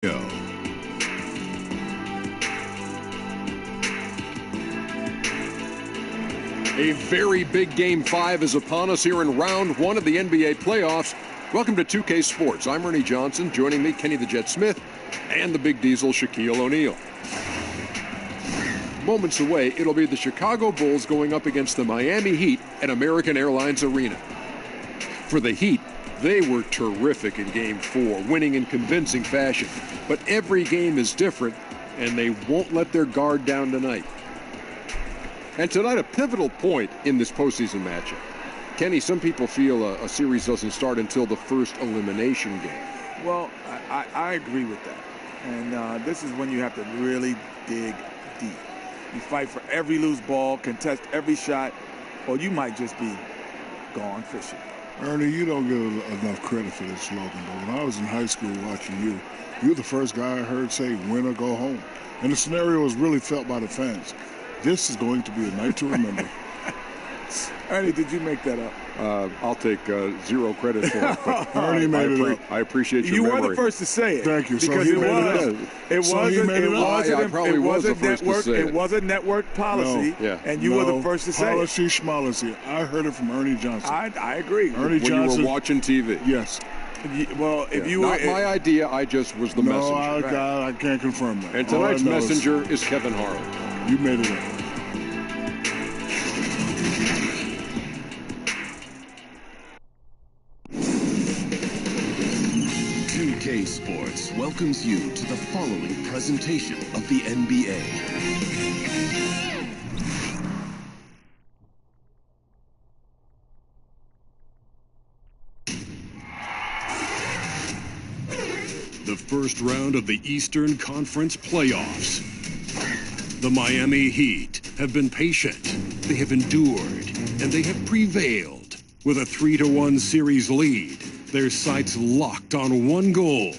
Go. A very big Game 5 is upon us here in round one of the NBA playoffs. Welcome to 2K Sports. I'm Ernie Johnson. Joining me, Kenny the Jet Smith, and the Big Diesel, Shaquille O'Neal. Moments away, it'll be the Chicago Bulls going up against the Miami Heat at American Airlines Arena. For the Heat, they were terrific in Game 4, winning in convincing fashion. But every game is different, and they won't let their guard down tonight. And tonight, a pivotal point in this postseason matchup. Kenny, some people feel a series doesn't start until the first elimination game. Well, I agree with that. And this is when you have to really dig deep. You fight for every loose ball, contest every shot, or you might just be gone fishing. Ernie, you don't get enough credit for this slogan, but when I was in high school watching you, you're the first guy I heard say win or go home. And the scenario was really felt by the fans. This is going to be a night to remember. Ernie, did you make that up? I'll take zero credit for it. But Ernie made it up. I appreciate your You memory. were the first to say it. Thank you. Because So he it made was. it up. It So he wasn't. made it up. I probably was the first to say it. It was a network policy, and you were the first to say it. Policy schmolicy. I heard it from Ernie Johnson. I agree. Ernie when Johnson. you were watching TV. Yes. Well, if you Not were my idea, I just was the messenger. I can't confirm that. And All I tonight's know is messenger is Kevin Harlan. You made it up. Sports welcomes you to the following presentation of the NBA. The first round of the Eastern Conference playoffs. The Miami Heat have been patient, they have endured, and they have prevailed. With a 3-1 series lead, their sights locked on one goal,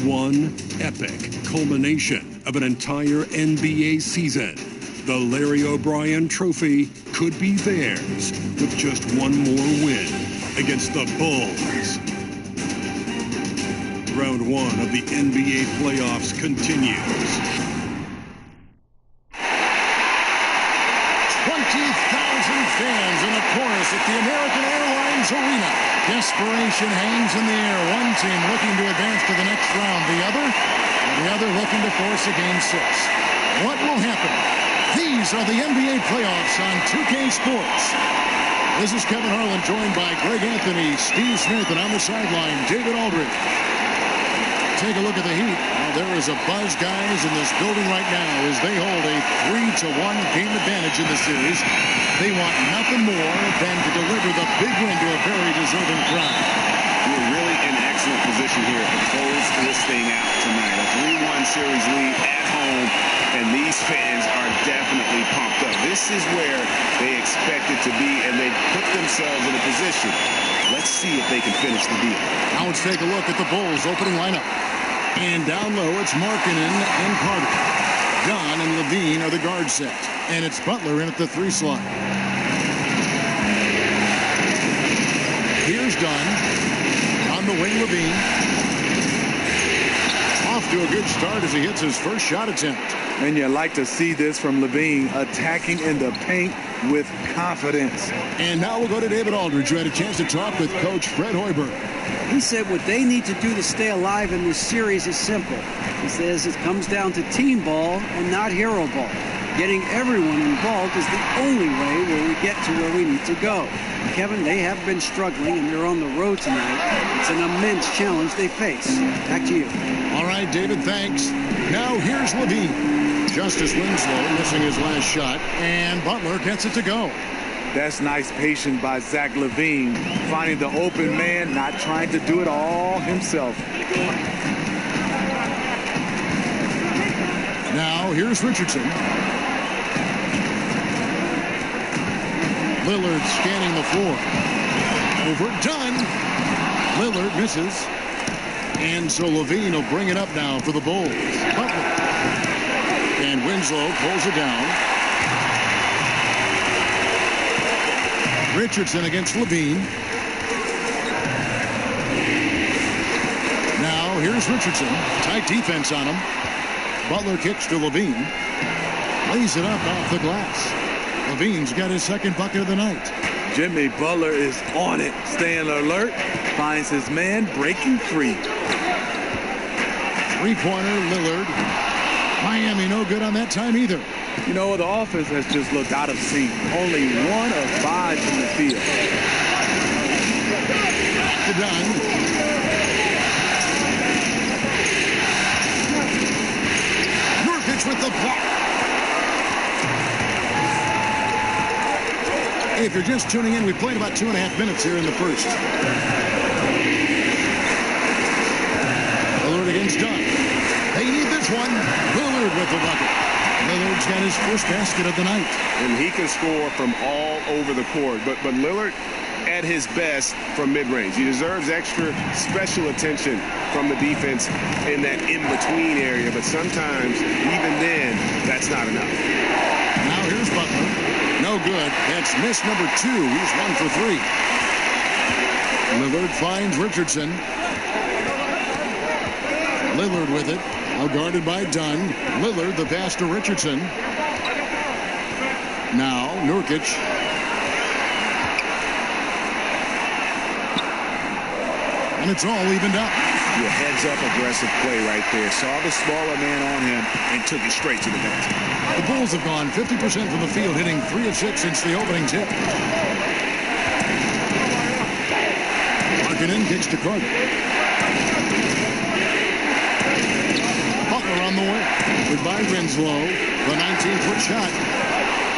one epic culmination of an entire NBA season. The Larry O'Brien Trophy could be theirs with just one more win against the Bulls. Round one of the NBA playoffs continues. 20,000 fans in a chorus at the American Airlines Arena. Desperation hangs in the air. One team looking to advance to the next round. The other looking to force a game 6. What will happen? These are the NBA playoffs on 2K Sports. This is Kevin Harlan, joined by Greg Anthony, Steve Smith, and on the sideline, David Aldridge. Take a look at the Heat. Well, there is a buzz, guys, in this building right now as they hold a 3-1 game advantage in the series. They want nothing more than to deliver the big win to a very deserving crowd. We're really in excellent position here to close this thing out tonight. A 3-1 series lead at home, and these fans are definitely pumped up. This is where they expect it to be, and they put themselves in a position. Let's see if they can finish the deal. Now let's take a look at the Bulls' opening lineup. And down low, it's Markkanen and Carter. John and Levine are the guard set. And it's Butler in at the 3 slot. Here's Dunn. On the wing, Levine. Off to a good start as he hits his first shot attempt. And you like to see this from Levine, attacking in the paint with confidence. And now we'll go to David Aldridge, who had a chance to talk with Coach Fred Hoiberg. He said what they need to do to stay alive in this series is simple. He says it comes down to team ball and not hero ball. Getting everyone involved is the only way where we get to where we need to go. Kevin, they have been struggling, and they're on the road tonight. It's an immense challenge they face. Back to you. All right, David, thanks. Now here's Levine. Justice Winslow missing his last shot, and Butler gets it to go. That's nice patience by Zach Levine, finding the open man, not trying to do it all himself. Now here's Richardson. Lillard scanning the floor. Overdone. Lillard misses. And so Levine will bring it up now for the Bulls. Butler. And Winslow pulls it down. Richardson against Levine. Now here's Richardson. Tight defense on him. Butler kicks to Levine. Lays it up off the glass. Levine's got his second bucket of the night. Jimmy Butler is on it, staying alert, finds his man breaking free. Three-pointer, Lillard. Miami no good on that time either. You know, the offense has just looked out of sync. Only 1 of 5 from the field. To Dunn. Nurkic with the block. Hey, if you're just tuning in, we played about 2.5 minutes here in the first. Lillard against Dunn. They need this one. Lillard with the bucket. Lillard's got his first basket of the night. And he can score from all over the court. But Lillard at his best from mid-range. He deserves extra special attention from the defense in that in-between area. But sometimes, even then, that's not enough. Now here's Butler. No good. That's miss number 2. He's 1 for 3. Lillard finds Richardson. Lillard with it. Now guarded by Dunn. Lillard, the pass to Richardson. Now Nurkic. And it's all evened up. Your heads-up aggressive play right there. Saw the smaller man on him and took it straight to the basket. The Bulls have gone 50% from the field, hitting 3 of 6 since the opening tip. Markkanen kicks to Carter. Butler on the way. Goodbye, Winslow. The 19-foot shot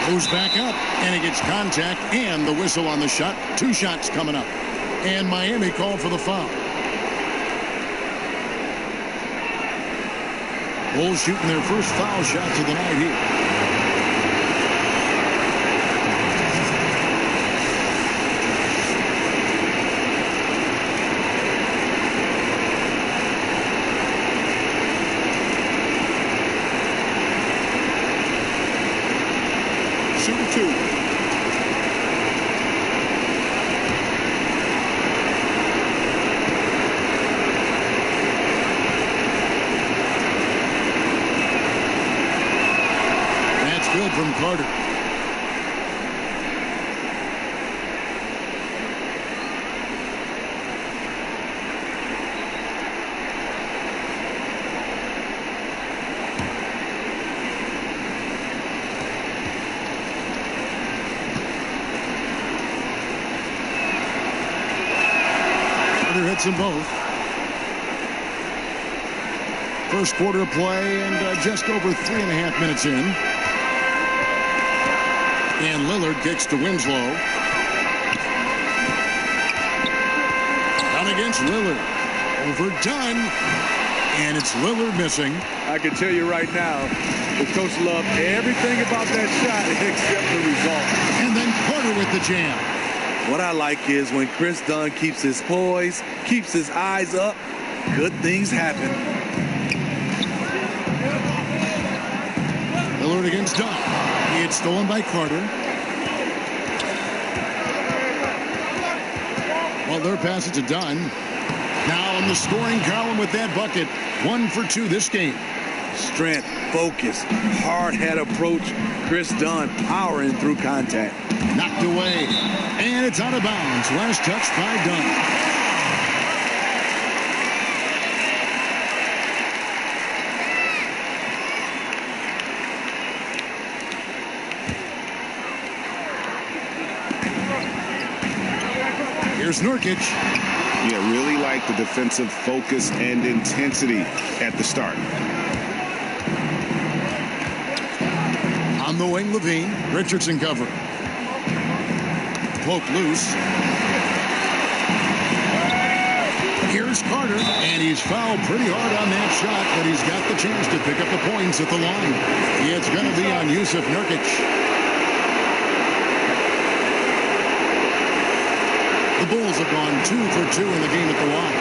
goes back up, and he gets contact and the whistle on the shot. 2 shots coming up. And Miami called for the foul. Bulls shooting their first foul shots of the night here. Shooting 2. Good from Carter. Carter hits them both. First quarter of play and just over 3.5 minutes in. And Lillard kicks to Winslow. Down against Lillard. Over Dunn. And it's Lillard missing. I can tell you right now, the coach loved everything about that shot except the result. And then Carter with the jam. What I like is when Chris Dunn keeps his poise, keeps his eyes up, good things happen. Lillard against Dunn. It's stolen by Carter. Well, their pass it to Dunn. Now in the scoring column with that bucket. 1 for 2 this game. Strength, focus, hard head approach. Chris Dunn powering through contact. Knocked away. And it's out of bounds. Last touch by Dunn. Here's Nurkic. Yeah, really like the defensive focus and intensity at the start. On the wing, Levine. Richardson cover. Poke loose. Here's Carter, and he's fouled pretty hard on that shot, but he's got the chance to pick up the points at the line. It's going to be on Jusuf Nurkic. The Bulls have gone 2 for 2 in the game at the line.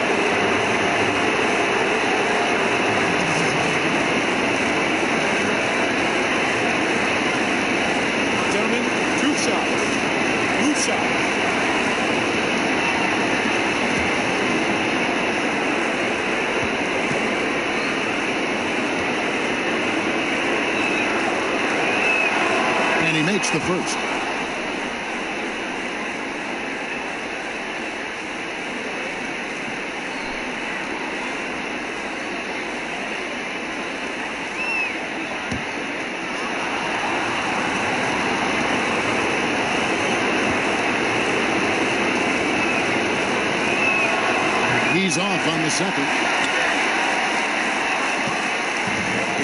Gentlemen, 2 shots. Blue shot. and he makes the first. He's off on the second.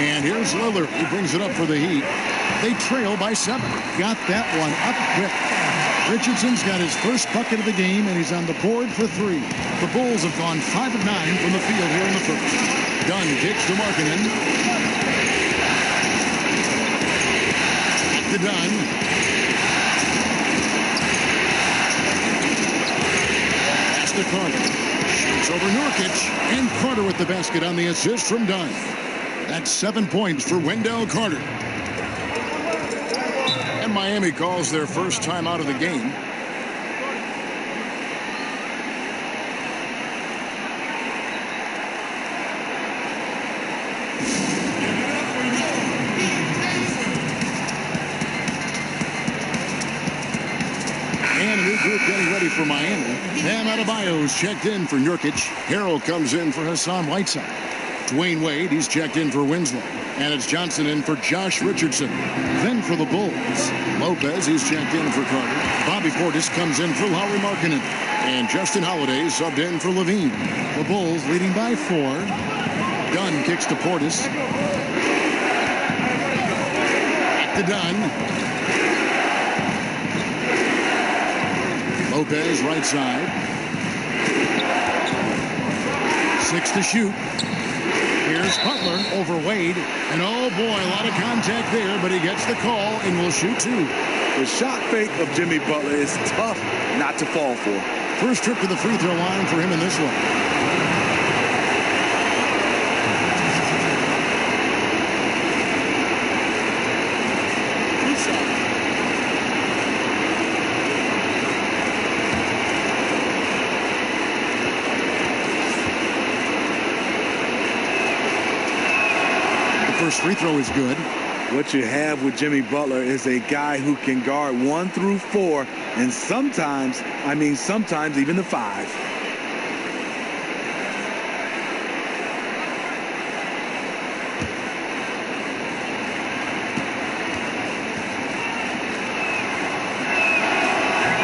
And here's Lillard. He brings it up for the Heat. They trail by 7. Got that one up quick. Richardson's got his first bucket of the game, and he's on the board for 3. The Bulls have gone 5 of 9 from the field here in the first. Dunn kicks to Markkanen. To Dunn. Pass to Carter. Shoots over Nurkic, and Carter with the basket on the assist from Dunn. That's 7 points for Wendell Carter. And Miami calls their first time out of the game. And a new group getting ready for Miami. Bam Adebayo's checked in for Nurkic. Harrell comes in for Hassan Whiteside. Dwayne Wade, he's checked in for Winslow. And it's Johnson in for Josh Richardson. Then for the Bulls, Lopez, he's checked in for Carter. Bobby Portis comes in for Lauri Markkanen. And Justin Holiday subbed in for Levine. The Bulls leading by 4. Dunn kicks to Portis. Back to Dunn. Lopez, right side. 6 to shoot. Here's Butler over Wade. And oh boy, a lot of contact there, but he gets the call and will shoot 2. The shot fake of Jimmy Butler is tough not to fall for. First trip to the free throw line for him in this one. First free throw is good. What you have with Jimmy Butler is a guy who can guard 1 through 4, and sometimes even the 5.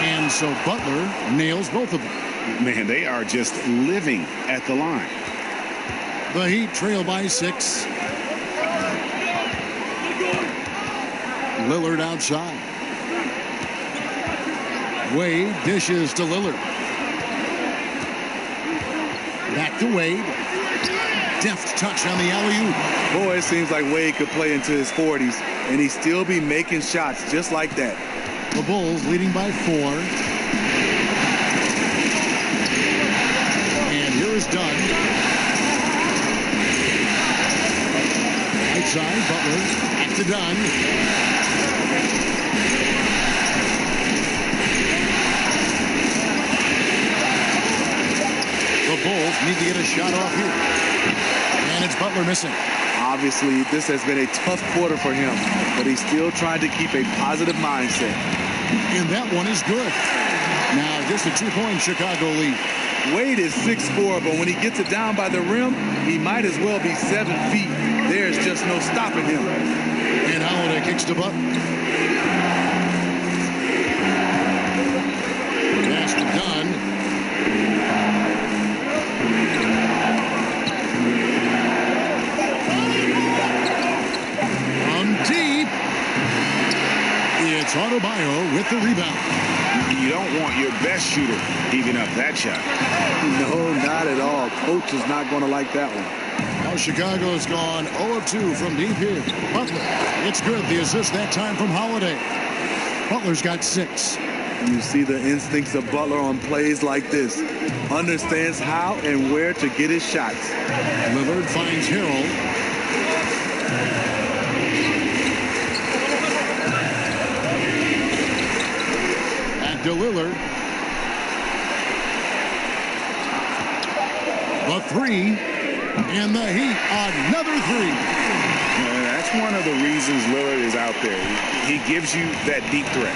And so Butler nails both of them. Man, they are just living at the line. The Heat trail by 6. Lillard outside. Wade dishes to Lillard. Back to Wade. Deft touch on the alley-oop. Boy, it seems like Wade could play into his 40s, and he'd still be making shots just like that. The Bulls leading by 4. And here is Dunn. Outside, Butler. Back to Dunn. The Bulls need to get a shot off here. And it's Butler missing. Obviously, this has been a tough quarter for him, but he's still trying to keep a positive mindset. And that one is good. Now, just a 2-point Chicago lead. Wade is 6'4", but when he gets it down by the rim, he might as well be 7 feet. There's just no stopping him. And Holiday kicks to Butler. Pass to Dunn. From deep. It's Adebayo with the rebound. You don't want your best shooter heaving up that shot. No, not at all. Coach is not going to like that one. Now Chicago's gone 0 of 2 from deep here. Butler, it's good. The assist that time from Holiday. Butler's got 6. You see the instincts of Butler on plays like this. Understands how and where to get his shots. Lillard finds Harrell. Back to Lillard. The 3. And the Heat, another 3. That's that's one of the reasons Lillard is out there. He gives you that deep threat.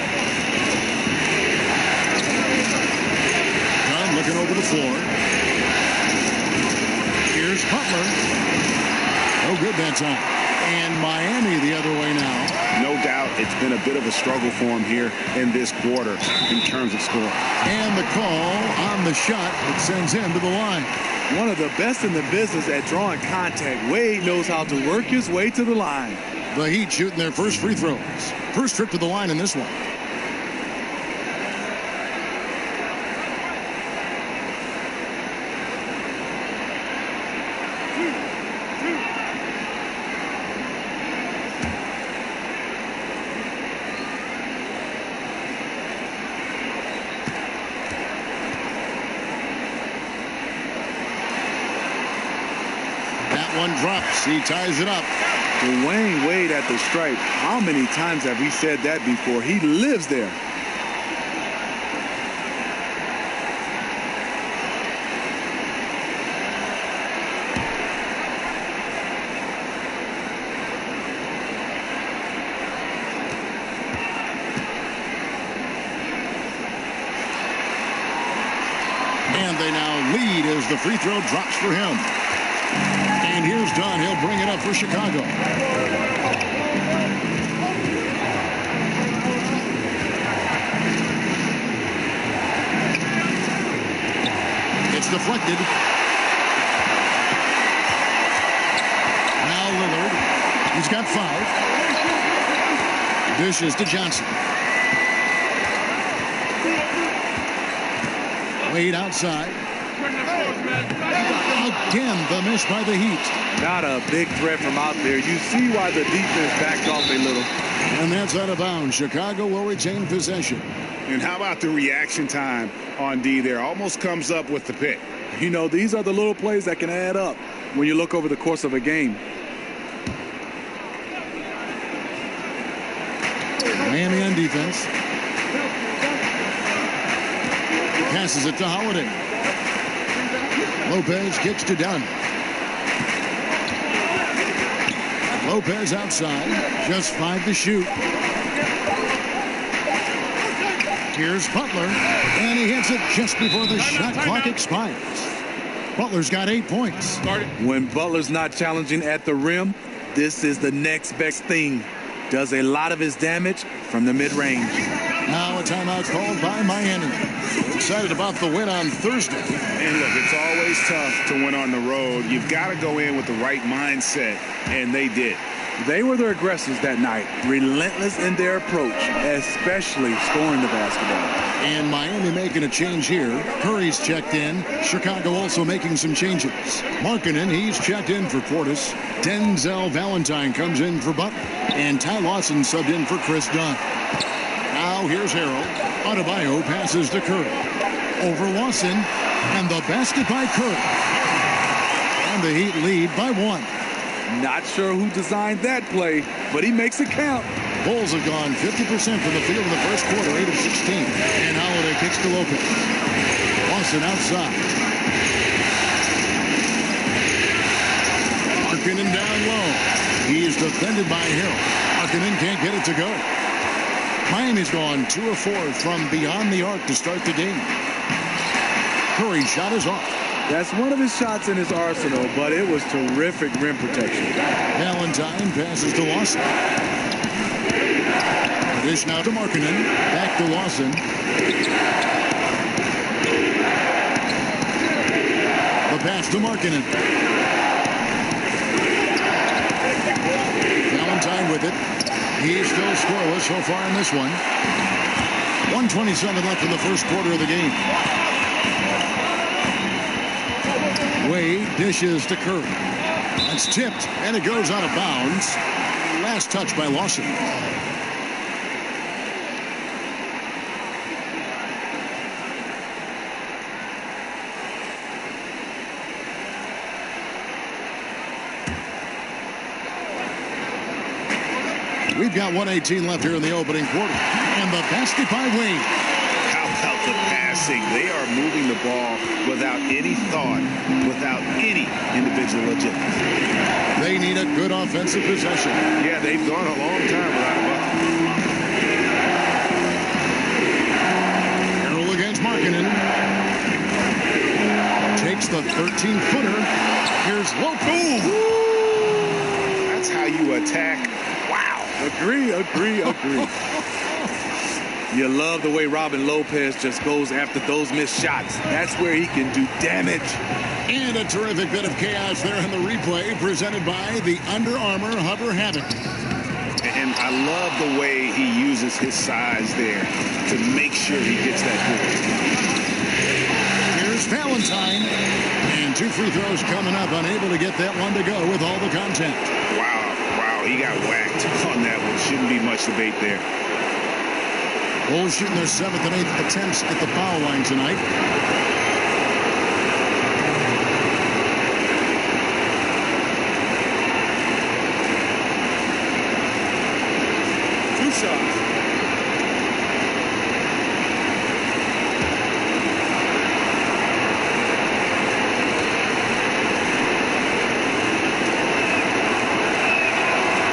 John looking over the floor. Here's Butler. No good that time. And Miami the other way now. No doubt it's been a bit of a struggle for him here in this quarter in terms of scoring. And the call on the shot that sends him to the line. One of the best in the business at drawing contact. Wade knows how to work his way to the line. The Heat shooting their first free throws. First trip to the line in this one. One drops. He ties it up. Dwayne Wade at the stripe. How many times have we said that before? He lives there. And they now lead as the free throw drops for him. And here's Dunn. He'll bring it up for Chicago. It's deflected. Now Lillard. He's got 5. Dishes to Johnson. Wade outside. Again, the miss by the Heat. Not a big threat from out there. You see why the defense backed off a little. And that's out of bounds. Chicago will retain possession. And how about the reaction time on D there? Almost comes up with the pick. You know, these are the little plays that can add up when you look over the course of a game. Miami on defense. Passes it to Holiday. Lopez kicks to Dunn. Lopez outside. Just 5 to shoot. Here's Butler. And he hits it just before the shot clock expires. Butler's got 8 points. When Butler's not challenging at the rim, this is the next best thing. Does a lot of his damage from the mid-range. Now a timeout called by Miami. Excited about the win on Thursday. And look, it's always tough to win on the road. You've got to go in with the right mindset, and they did. They were the aggressors that night, relentless in their approach, especially scoring the basketball. And Miami making a change here. Curry's checked in. Chicago also making some changes. Markkanen, he's checked in for Portis. Denzel Valentine comes in for Butler. And Ty Lawson subbed in for Chris Dunn. Now here's Harold. Adebayo passes to Curry. Over Lawson. And the basket by Curry. And the Heat lead by 1. Not sure who designed that play, but he makes it count. Bulls have gone 50% from the field in the first quarter, 8 of 16. And Holiday kicks to Lopez. Lawson outside. Markkanen down low. He's defended by Hill. Markkanen can't get it to go. Miami's gone 2 of 4 from beyond the arc to start the game. Curry's shot is off. That's one of his shots in his arsenal, but it was terrific rim protection. Valentine passes to Lawson. Dish now to Markkanen. Back to Lawson. The pass to Markkanen. Valentine with it. He's still scoreless so far in this one. 1:27 left in the first quarter of the game. Wade dishes to Curry. That's tipped, and it goes out of bounds. Last touch by Lawson. We've got 1:18 left here in the opening quarter. And the basket by Wade. How about the pass passing. They are moving the ball without any thought, without any individual agility. They need a good offensive possession. Yeah, they've gone a long time without a bucket. Harrell against Markkanen. Takes the 13-footer. Here's Lopez. That's how you attack. Wow. Agree. You love the way Robin Lopez just goes after those missed shots. That's where he can do damage. And a terrific bit of chaos there in the replay presented by the Under Armour Hover Havoc. And I love the way he uses his size there to make sure he gets that board. Here's Valentine. And 2 free throws coming up, unable to get that one to go with all the contact. Wow, he got whacked on that one. Shouldn't be much debate there. Bulls shooting their 7th and 8th attempts at the foul line tonight. Two shots.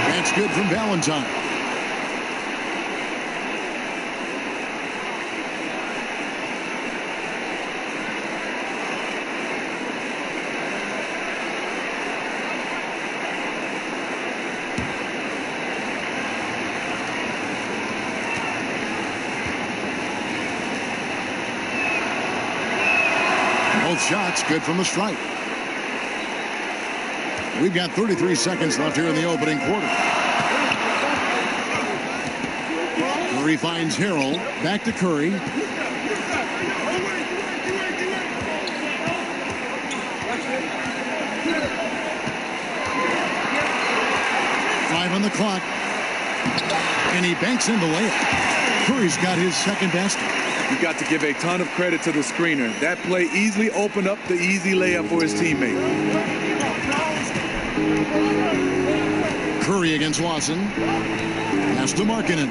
That's good from Valentine. Both shots good from the stripe. We've got 33 seconds left here in the opening quarter. Curry finds Harrell. Back to Curry. Five on the clock. And he banks in the layup. Curry's got his second basket. You got to give a ton of credit to the screener. That play easily opened up the easy layup for his teammate. Curry against Lawson. Pass to Markkanen.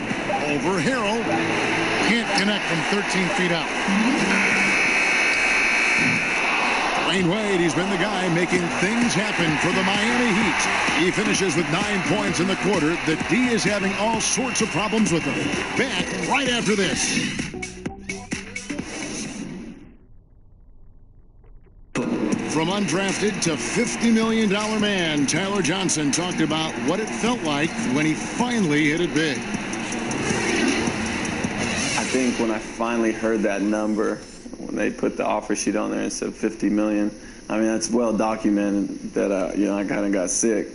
Over Harrell. Can't connect from 13 feet out. Dwayne Wade, he's been the guy making things happen for the Miami Heat. He finishes with 9 points in the quarter. The D is having all sorts of problems with him. Back right after this. From undrafted to $50 million man, Tyler Johnson talked about what it felt like when he finally hit it big. I think when I finally heard that number, when they put the offer sheet on there and said $50 million, I mean, that's well documented that, I kind of got sick.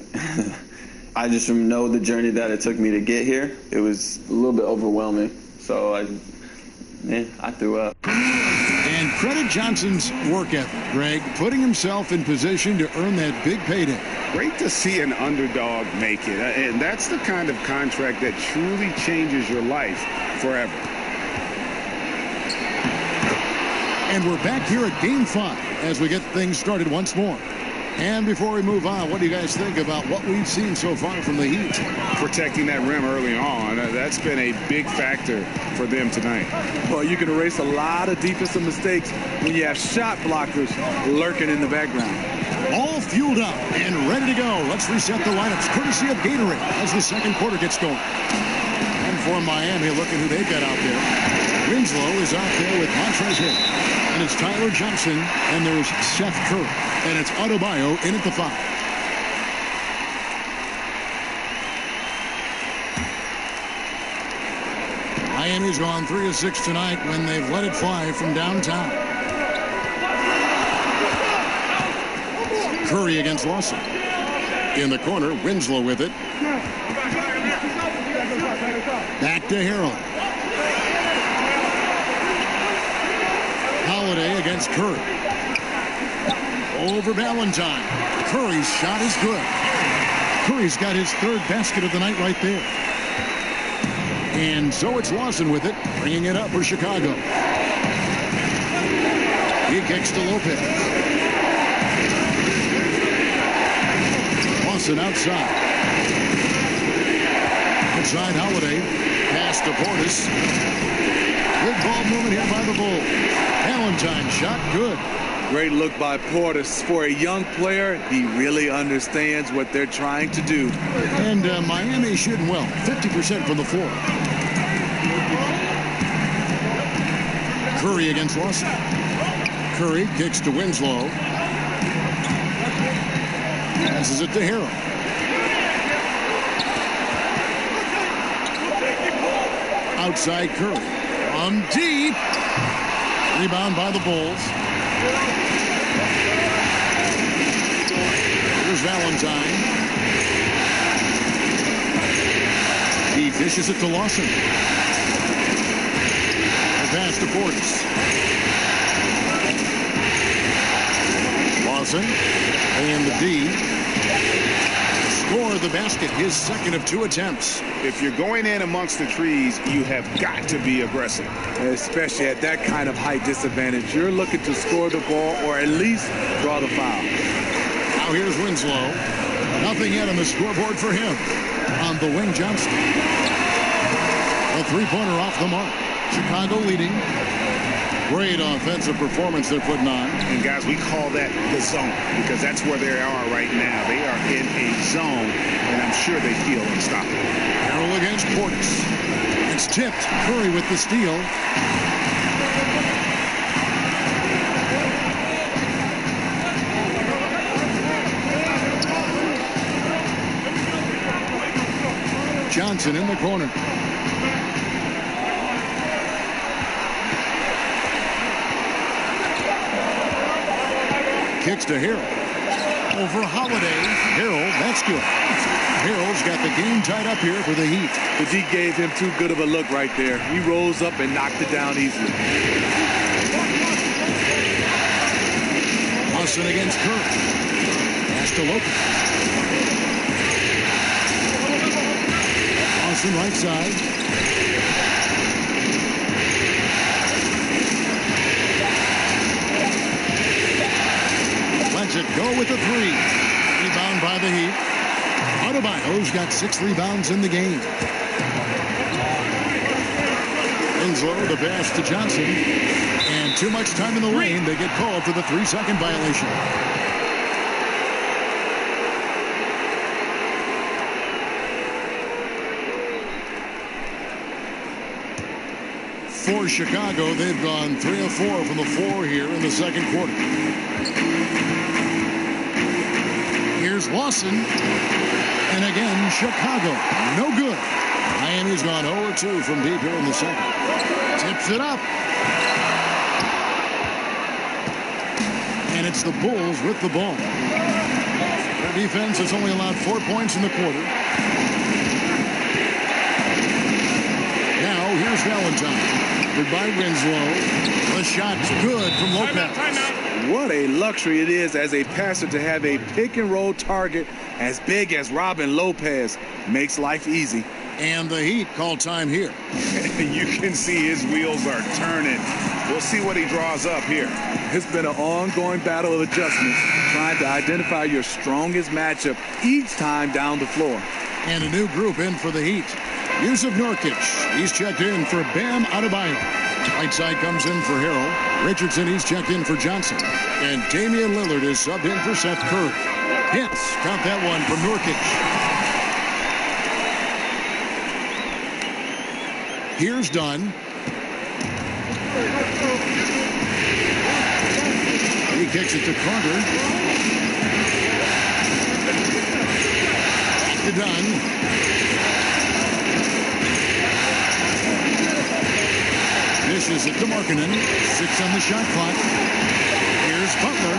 I just know the journey that it took me to get here. It was a little bit overwhelming. So I threw up. And credit Johnson's work ethic, Greg, putting himself in position to earn that big payday. Great to see an underdog make it. And that's the kind of contract that truly changes your life forever. And we're back here at Game 5 as we get things started once more. And before we move on, what do you guys think about what we've seen so far from the Heat? Protecting that rim early on, that's been a big factor for them tonight. Well, you can erase a lot of defensive mistakes when you have shot blockers lurking in the background. All fueled up and ready to go. Let's reset the lineups courtesy of Gatorade as the second quarter gets going. And for Miami, looking who they've got out there. Winslow is out there with Montrezl Harrell. And it's Tyler Johnson, and there's Seth Curry. And it's Adebayo in at the 5. Miami's gone 3 of 6 tonight when they've let it fly from downtown. Curry against Lawson. In the corner, Winslow with it. Back to Harrell. Holiday against Curry. Over Valentine. Curry's shot is good. Curry's got his third basket of the night right there. And so it's Lawson with it, bringing it up for Chicago. He kicks to Lopez. Lawson outside. Outside Holiday. Pass to Portis. Good ball movement here by the Bulls. Valentine shot good. Great look by Portis. For a young player, he really understands what they're trying to do. And Miami shooting well, 50% from the floor. Curry against Lawson. Curry kicks to Winslow. Passes it to Harrell. Outside Curry. On deep. Rebound by the Bulls. Here's Valentine. He dishes it to Lawson. A pass to Portis. Lawson. And the D. Score the basket, his second of 2 attempts. If you're going in amongst the trees, you have got to be aggressive. Especially at that kind of height disadvantage. You're looking to score the ball or at least draw the foul. Now here's Winslow. Nothing yet on the scoreboard for him. On the wing, Johnson. A three-pointer off the mark. Chicago leading. Great offensive performance they're putting on. And guys, we call that the zone because that's where they are right now. They are in a zone, and I'm sure they feel unstoppable. Harrell against Portis. It's tipped. Curry with the steal. Johnson in the corner. Kicks to Harrell. Over Holiday. Harrell, that's good. Harrell's got the game tied up here for the Heat. The D gave him too good of a look right there. He rose up and knocked it down easily. Lawson against Curry. Pass to Lopez. Lawson right side. Lets it go with the 3. Rebound by the Heat. Adebayo's got 6 rebounds in the game. Winslow, the pass to Johnson. And too much time in the lane. They get called for the 3-second violation. For Chicago, they've gone 3 of 4 from the floor here in the second quarter. Here's Lawson. And again, Chicago. No good. Miami's gone 0-2 from deep here in the second. Tips it up. And it's the Bulls with the ball. Their defense has only allowed 4 points in the quarter. Now, here's Valentine. Goodbye, Winslow. The shot's good from Lopez. What a luxury it is as a passer to have a pick-and-roll target as big as Robin Lopez. Makes life easy. And the Heat call time here. You can see his wheels are turning. We'll see what he draws up here. It's been an ongoing battle of adjustments, trying to identify your strongest matchup each time down the floor. And a new group in for the Heat. Jusuf Nurkic. He's checked in for Bam Adebayo. Right side comes in for Harrell. Richardson, he's checked in for Johnson. And Damian Lillard is subbed in for Seth Curry. Hits. Count that one from Nurkic. Here's Dunn. He kicks it to Carter. Back to Dunn. Dishes it to Markkanen. 6 on the shot clock. Here's Butler.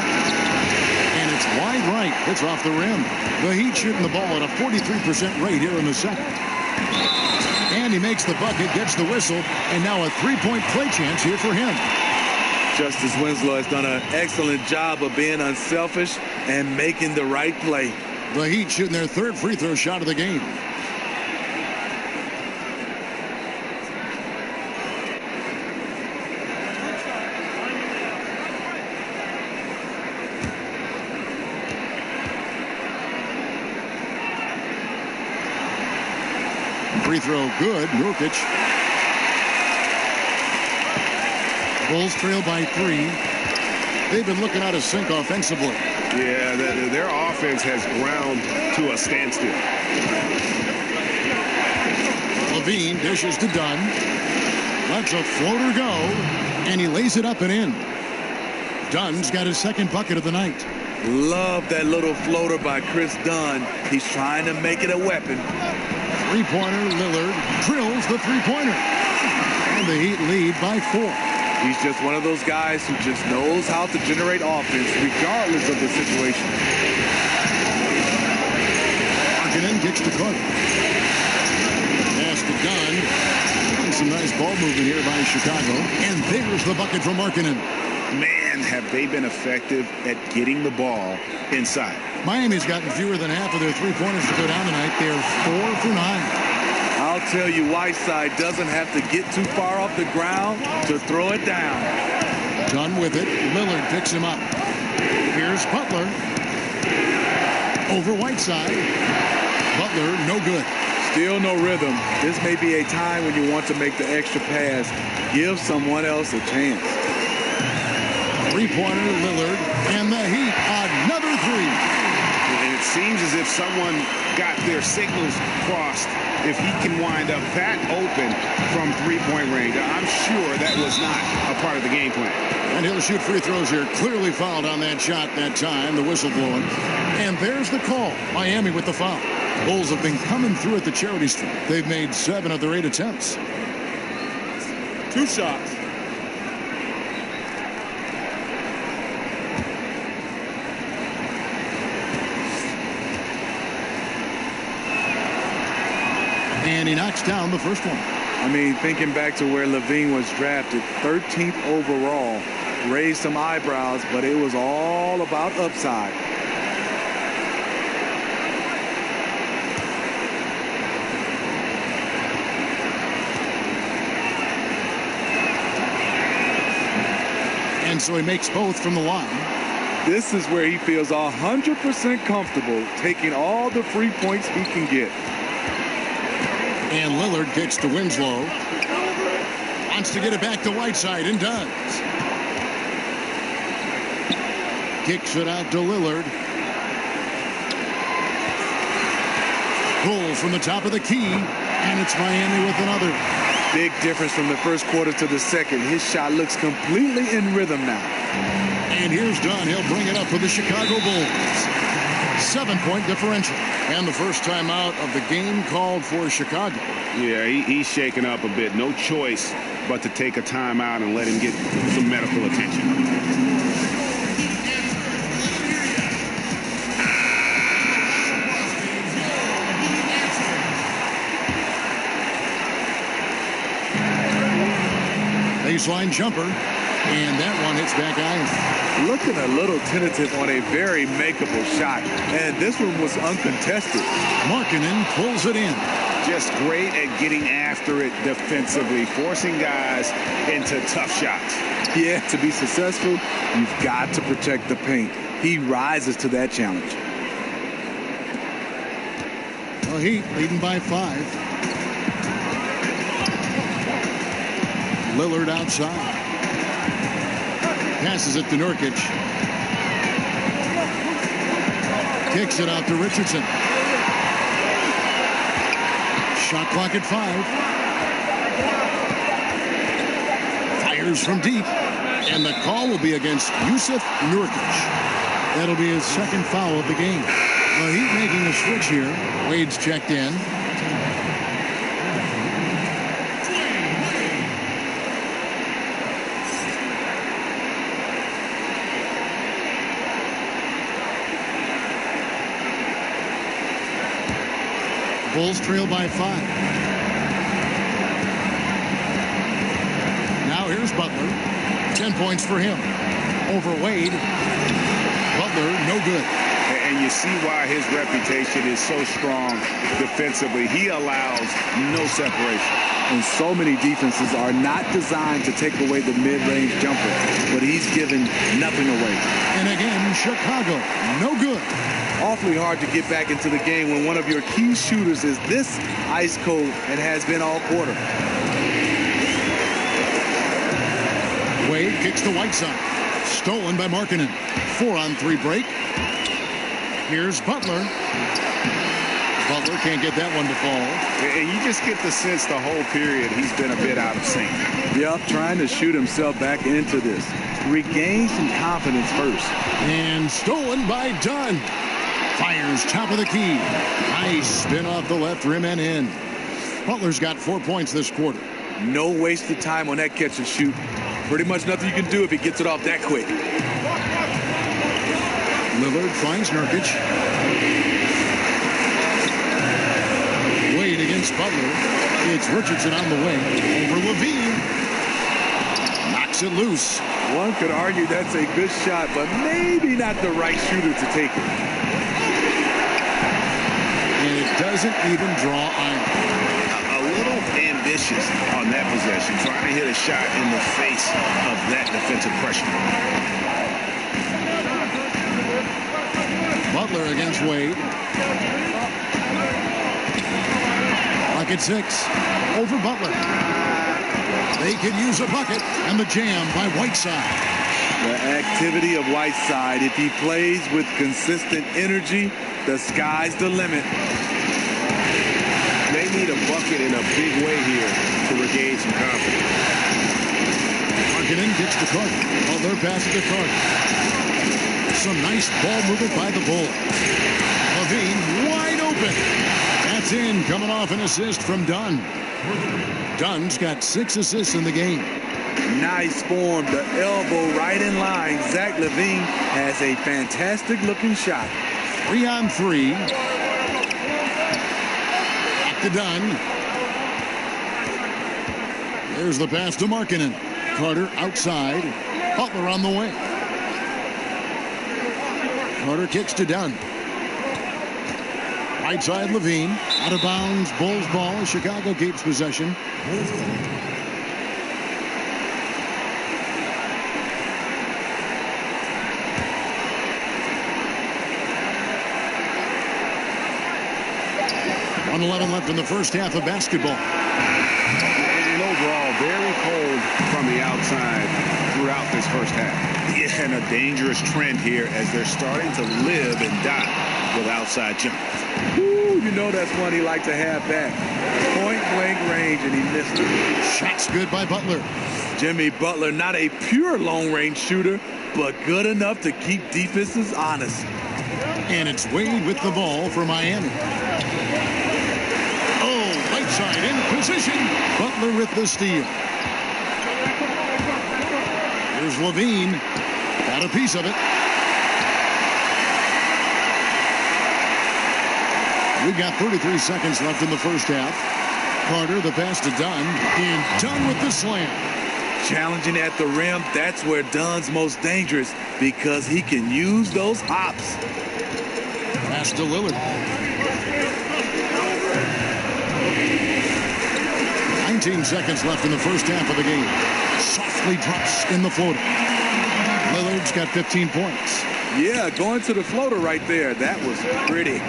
And it's wide right. It's off the rim. The Heat shooting the ball at a 43% rate here in the second. And he makes the bucket, gets the whistle, and now a 3-point play chance here for him. Justice Winslow has done an excellent job of being unselfish and making the right play. The Heat shooting their 3rd free throw shot of the game. Free throw good. Nurkic. Bulls trail by 3. They've been looking out of sync offensively. Yeah, their offense has ground to a standstill. Levine dishes to Dunn. Lets a floater go, and he lays it up and in. Dunn's got his second bucket of the night. Love that little floater by Chris Dunn. He's trying to make it a weapon. Three-pointer, Lillard drills the three-pointer. And the Heat lead by 4. He's just one of those guys who just knows how to generate offense regardless of the situation. Markkanen kicks to Cook. Pass to Dunn. Some nice ball movement here by Chicago. And there's the bucket from Markkanen. Man, have they been effective at getting the ball inside. Miami's gotten fewer than half of their three-pointers to go down tonight. They're 4 for 9. I'll tell you, Whiteside doesn't have to get too far off the ground to throw it down. Dunn with it. Lillard picks him up. Here's Butler. Over Whiteside. Butler, no good. Still no rhythm. This may be a time when you want to make the extra pass. Give someone else a chance. Three-pointer, Lillard, and the Heat, another three. And it seems as if someone got their signals crossed. If he can wind up that open from three-point range, I'm sure that was not a part of the game plan. And he'll shoot free throws here. Clearly fouled on that shot that time, the whistle blowing. And there's the call. Miami with the foul. Bulls have been coming through at the charity stripe. They've made 7 of their 8 attempts. 2 shots. And he knocks down the first one. I mean, thinking back to where Levine was drafted, 13th overall, raised some eyebrows, but it was all about upside. And so he makes both from the line. This is where he feels 100% comfortable taking all the free points he can get. And Lillard kicks to Winslow. Wants to get it back to Whiteside and does. Kicks it out to Lillard. Pulls from the top of the key. And it's Miami with another. Big difference from the first quarter to the second. His shot looks completely in rhythm now. And here's Dunn. He'll bring it up for the Chicago Bulls. 7-point differential. And the first time out of the game called for Chicago. Yeah, he's shaken up a bit. No choice but to take a timeout and let him get some medical attention. Baseline jumper, and that one hits back iron. Looking a little tentative on a very makeable shot, and this one was uncontested. Markkanen pulls it in. Just great at getting after it defensively, forcing guys into tough shots. Yeah, to be successful, you've got to protect the paint. He rises to that challenge. Well, Heat leading by 5. Lillard outside. Passes it to Nurkic. Kicks it out to Richardson. Shot clock at 5. Fires from deep. And the call will be against Jusuf Nurkic. That'll be his second foul of the game. The Heat making a switch here. Wade's checked in. Bulls trail by 5. Now here's Butler. 10 points for him. Over Wade. Butler, no good. And you see why his reputation is so strong defensively. He allows no separation. And so many defenses are not designed to take away the mid-range jumper, but he's given nothing away. And again, Chicago, no good. Awfully hard to get back into the game when one of your key shooters is this ice cold and has been all quarter. Wade kicks to Whiteside. Stolen by Markkanen. 4-on-3 break. Here's Butler. Butler can't get that one to fall. And you just get the sense the whole period he's been a bit out of sync. Yep, trying to shoot himself back into this. Regain some confidence first. And stolen by Dunn. Fires top of the key. Nice spin off the left rim and in. Butler's got 4 points this quarter. No wasted time on that catch and shoot. Pretty much nothing you can do if he gets it off that quick. Lillard finds Nurkic. Wade against Butler. It's Richardson on the wing. Over Levine. Knocks it loose. One could argue that's a good shot, but maybe not the right shooter to take it. And it doesn't even draw iron. A little ambitious on that possession, trying to hit a shot in the face of that defensive pressure. Butler against Wade. Bucket 6. Over Butler. They could use a bucket, and the jam by Whiteside. The activity of Whiteside, if he plays with consistent energy, the sky's the limit. They need a bucket in a big way here to regain some confidence. Markkanen gets to Carter. Butler passes to Carter. Some nice ball movement by the Bull. Levine wide open. That's in, coming off an assist from Dunn. Dunn's got 6 assists in the game. Nice form, the elbow right in line. Zach LaVine has a fantastic looking shot. 3-on-3. Back to Dunn. There's the pass to Markkanen. Carter outside. Butler on the wing. Carter kicks to Dunn. Right side Levine. Out of bounds. Bulls ball. Chicago keeps possession. .11 left in the first half of basketball. And overall, very cold from the outside throughout this first half. Yeah, and a dangerous trend here as they're starting to live and die with outside jumpers. Ooh, you know that's one he liked to have back. Point blank range, and he missed it. Shots good by Butler. Jimmy Butler, not a pure long range shooter, but good enough to keep defenses honest. And it's Wade with the ball for Miami. Whiteside in position. Butler with the steal. Here's Levine. Got a piece of it. We've got 33 seconds left in the first half. Carter, the pass to Dunn. And Dunn with the slam. Challenging at the rim, that's where Dunn's most dangerous because he can use those hops. Pass to Lillard. 19 seconds left in the first half of the game. Softly drops in the floater. Lillard's got 15 points. Yeah, going to the floater right there. That was pretty.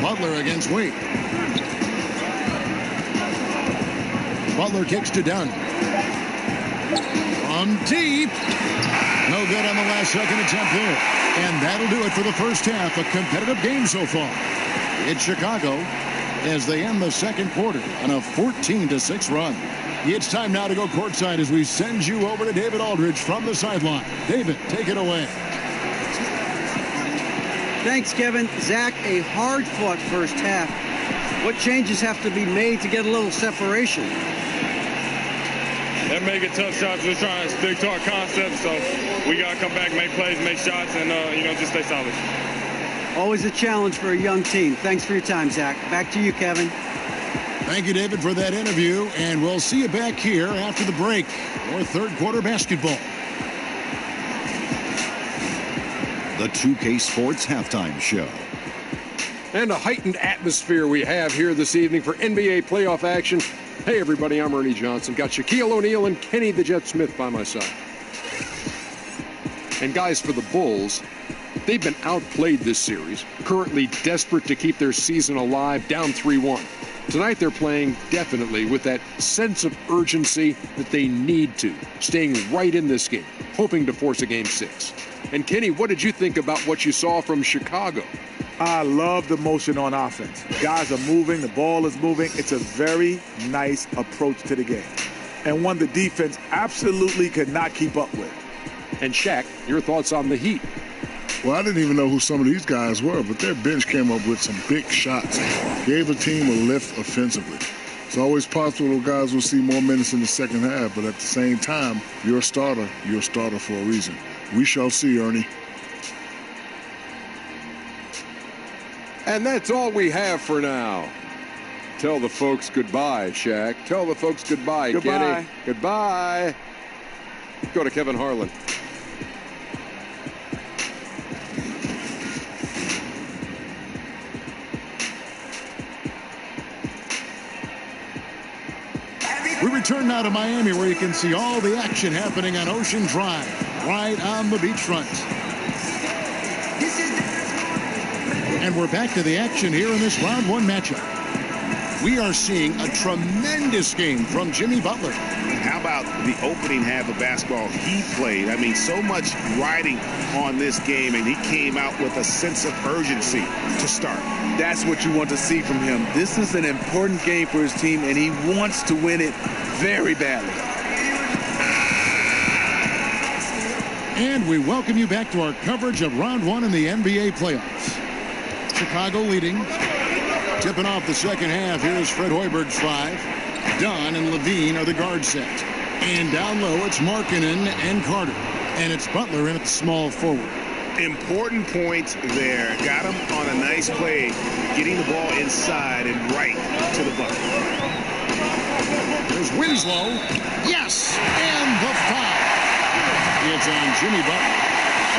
Butler against Wade. Butler kicks to Dunn. From deep. No good on the last second attempt there. And that'll do it for the first half. A competitive game so far. It's Chicago as they end the second quarter on a 14-6 run. It's time now to go courtside as we send you over to David Aldridge from the sideline. David, take it away. Thanks, Kevin. Zach, a hard-fought first half. What changes have to be made to get a little separation? They're making tough shots. We're trying to stick to our concept, so we got to come back, make plays, make shots, and, just stay solid. Always a challenge for a young team. Thanks for your time, Zach. Back to you, Kevin. Thank you, David, for that interview, and we'll see you back here after the break for third quarter basketball. The 2K Sports Halftime Show. And a heightened atmosphere we have here this evening for NBA playoff action. Hey, everybody, I'm Ernie Johnson. Got Shaquille O'Neal and Kenny the Jet Smith by my side. And guys, for the Bulls, they've been outplayed this series, currently desperate to keep their season alive, down 3-1. Tonight they're playing definitely with that sense of urgency that they need to, staying right in this game, hoping to force a Game 6. And Kenny, what did you think about what you saw from Chicago? I love the motion on offense. Guys are moving, the ball is moving. It's a very nice approach to the game, and one the defense absolutely could not keep up with. And Shaq, your thoughts on the Heat? Well, I didn't even know who some of these guys were, but their bench came up with some big shots. Gave the team a lift offensively. It's always possible those guys will see more minutes in the second half, but at the same time, you're a starter for a reason. We shall see, Ernie. And that's all we have for now. Tell the folks goodbye, Shaq. Tell the folks goodbye, Kenny. Goodbye. Go to Kevin Harlan. We return now to Miami, where you can see all the action happening on Ocean Drive, right on the beachfront. And we're back to the action here in this round one matchup. We are seeing a tremendous game from Jimmy Butler. How about the opening half of basketball he played? I mean, so much riding on this game, and he came out with a sense of urgency to start. That's what you want to see from him. This is an important game for his team, and he wants to win it very badly. And we welcome you back to our coverage of round one in the NBA playoffs. Chicago leading. Tipping off the second half, here's Fred Hoiberg's five. Dunn and Levine are the guard set. And down low, it's Markkanen and Carter. And it's Butler in at the small forward. Important points there. Got him on a nice play, getting the ball inside and right to the bucket. There's Winslow. Yes! And the foul. It's on Jimmy Butler.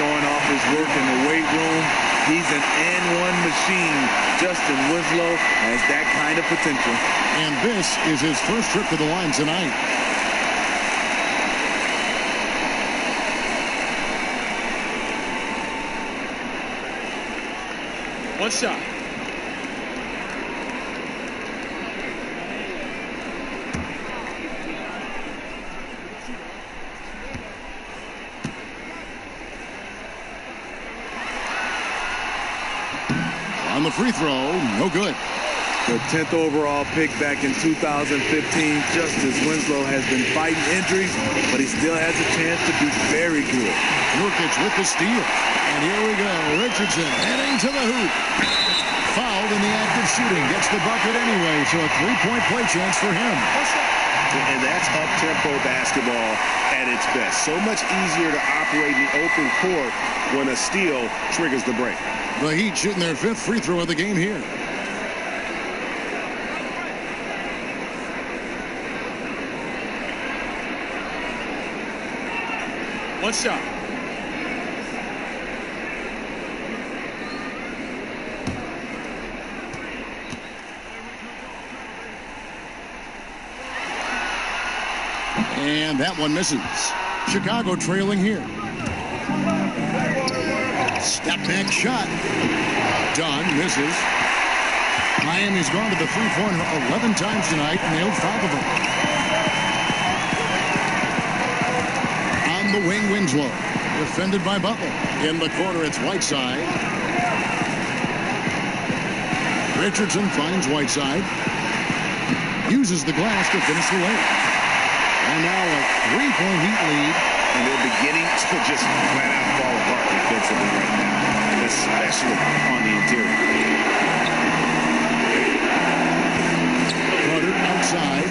Showing off his work in the weight room. He's an and-one machine. Justin Winslow has that kind of potential. And this is his first trip to the line tonight. One shot. On the free throw, no good. The 10th overall pick back in 2015, Justice Winslow has been fighting injuries, but he still has a chance to be very good. Nurkic with the steal. And here we go. Richardson heading to the hoop. Fouled in the act of shooting. Gets the bucket anyway, so a three-point play chance for him. And that's up-tempo basketball at its best. So much easier to operate in the open court when a steal triggers the break. The Heat shooting their fifth free throw of the game here. One shot. And that one misses. Chicago trailing here. Step back shot. Dunn misses. Miami's gone to the three-pointer 11 times tonight and nailed 5 of them. On the wing, Winslow. Defended by Butler. In the corner, it's Whiteside. Richardson finds Whiteside. Uses the glass to finish the lane. And now a three-point Heat lead. And they're beginning to just flat out fall apart defensively right now, especially on the interior. Carter outside.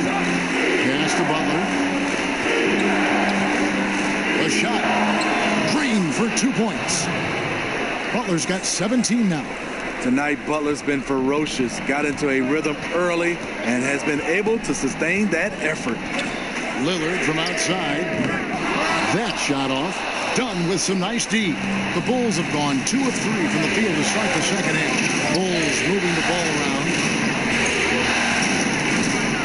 Pass to Butler. A shot. Green for 2 points. Butler's got 17 now. Tonight, Butler's been ferocious, got into a rhythm early, and has been able to sustain that effort. Lillard from outside. That shot off. Dunn with some nice D. The Bulls have gone 2 of 3 from the field to start the second half. Bulls moving the ball around.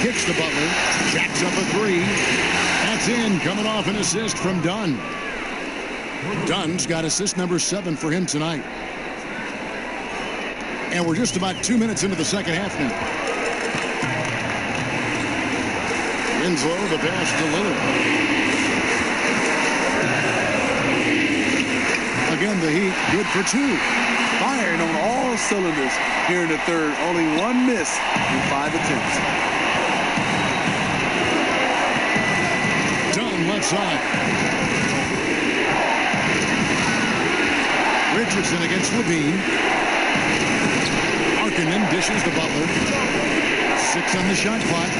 Kicks to Butler. Jacks up a 3. That's in. Coming off an assist from Dunn. Dunn's got assist number 7 for him tonight. And we're just about 2 minutes into the second half now. Winslow, the pass to Lillard. Again, the Heat good for 2. Firing on all cylinders here in the third. Only one miss in 5 attempts. Dunn left side. Richardson against Levine. Markkanen dishes to Butler. 6 on the shot clock.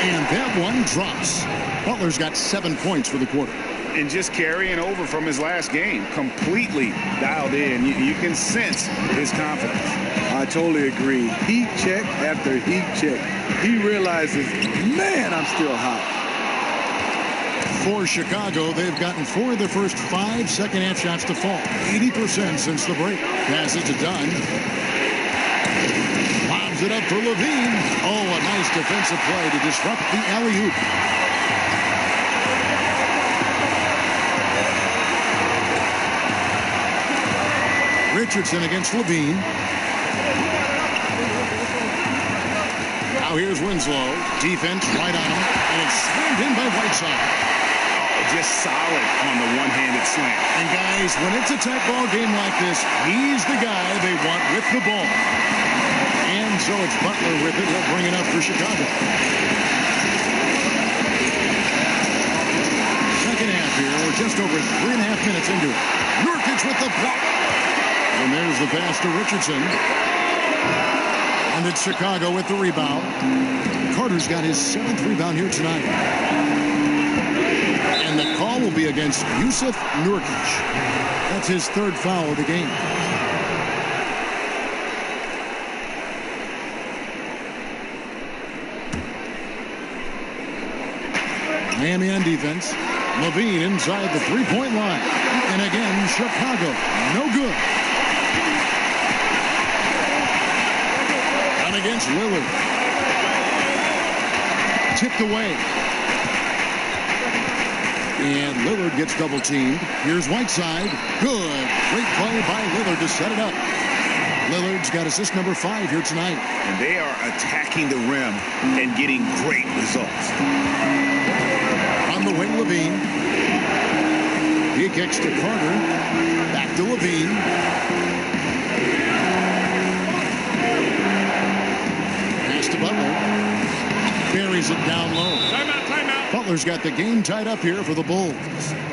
And that one drops. Butler's got 7 points for the quarter. And just carrying over from his last game, completely dialed in. You can sense his confidence. I totally agree. Heat check after heat check. He realizes, man, I'm still hot. For Chicago, they've gotten 4 of the first 5 second-half shots to fall. 80% since the break. Passes to Dunn. Lobs it up for Levine. Oh, a nice defensive play to disrupt the alley-oop. Richardson against Levine. Now here's Winslow. Defense right on him. And it's slammed in by Whiteside. Just solid on the one-handed slam. And guys, when it's a tight ball game like this, he's the guy they want with the ball. And so it's Butler with it. He'll bring it up for Chicago. Second half here. We're just over 3.5 minutes into it. Nurkic with the block. And there's the pass to Richardson. And it's Chicago with the rebound. Carter's got his 7th rebound here tonight. And the call will be against Jusuf Nurkic. That's his 3rd foul of the game. Miami on defense. Levine inside the 3-point line. And again, Chicago, no good. Down against Lillard. Tipped away. And Lillard gets double-teamed. Here's Whiteside. Good. Great play by Lillard to set it up. Lillard's got assist number 5 here tonight. And they are attacking the rim and getting great results. On the wing, Levine. He kicks to Carter. Back to Levine. Pass to Butler. Buries it down low. Timeout. Butler's got the game tied up here for the Bulls.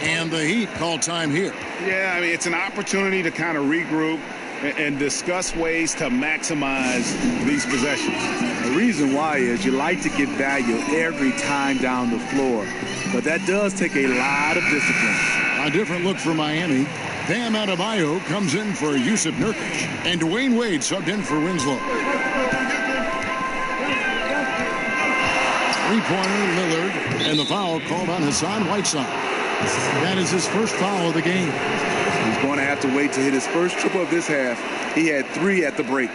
And the Heat call time here. Yeah, I mean, it's an opportunity to kind of regroup and discuss ways to maximize these possessions. The reason why is you like to get value every time down the floor. But that does take a lot of discipline. A different look for Miami. Bam Adebayo comes in for Jusuf Nurkic. And Dwayne Wade subbed in for Winslow. Three-pointer, Lillard, and the foul called on Hassan Whiteside. That is his first foul of the game. He's going to have to wait to hit his first triple of this half. He had 3 at the break.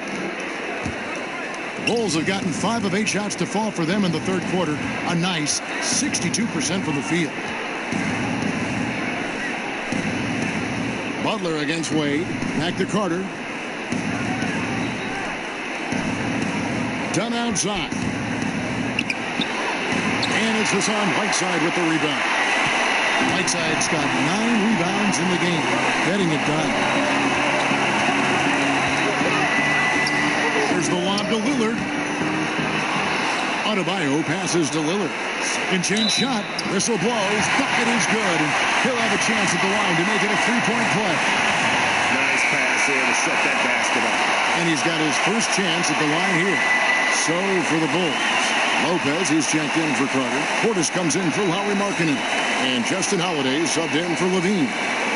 The Bulls have gotten 5 of 8 shots to fall for them in the third quarter. A nice 62% from the field. Butler against Wade. Back to Carter. Dunn outside. And it's Hassan Whiteside with the rebound. Whiteside's got 9 rebounds in the game, getting it done. There's the lob to Lillard. Adebayo passes to Lillard. Second chance shot. Whistle blows. Bucket is good. And he'll have a chance at the line to make it a 3-point play. Nice pass there to set that basket up. And he's got his first chance at the line here. So for the Bulls. Lopez is checked in for Carter. Portis comes in for Lauri Markkanen. And Justin Holiday subbed in for Levine.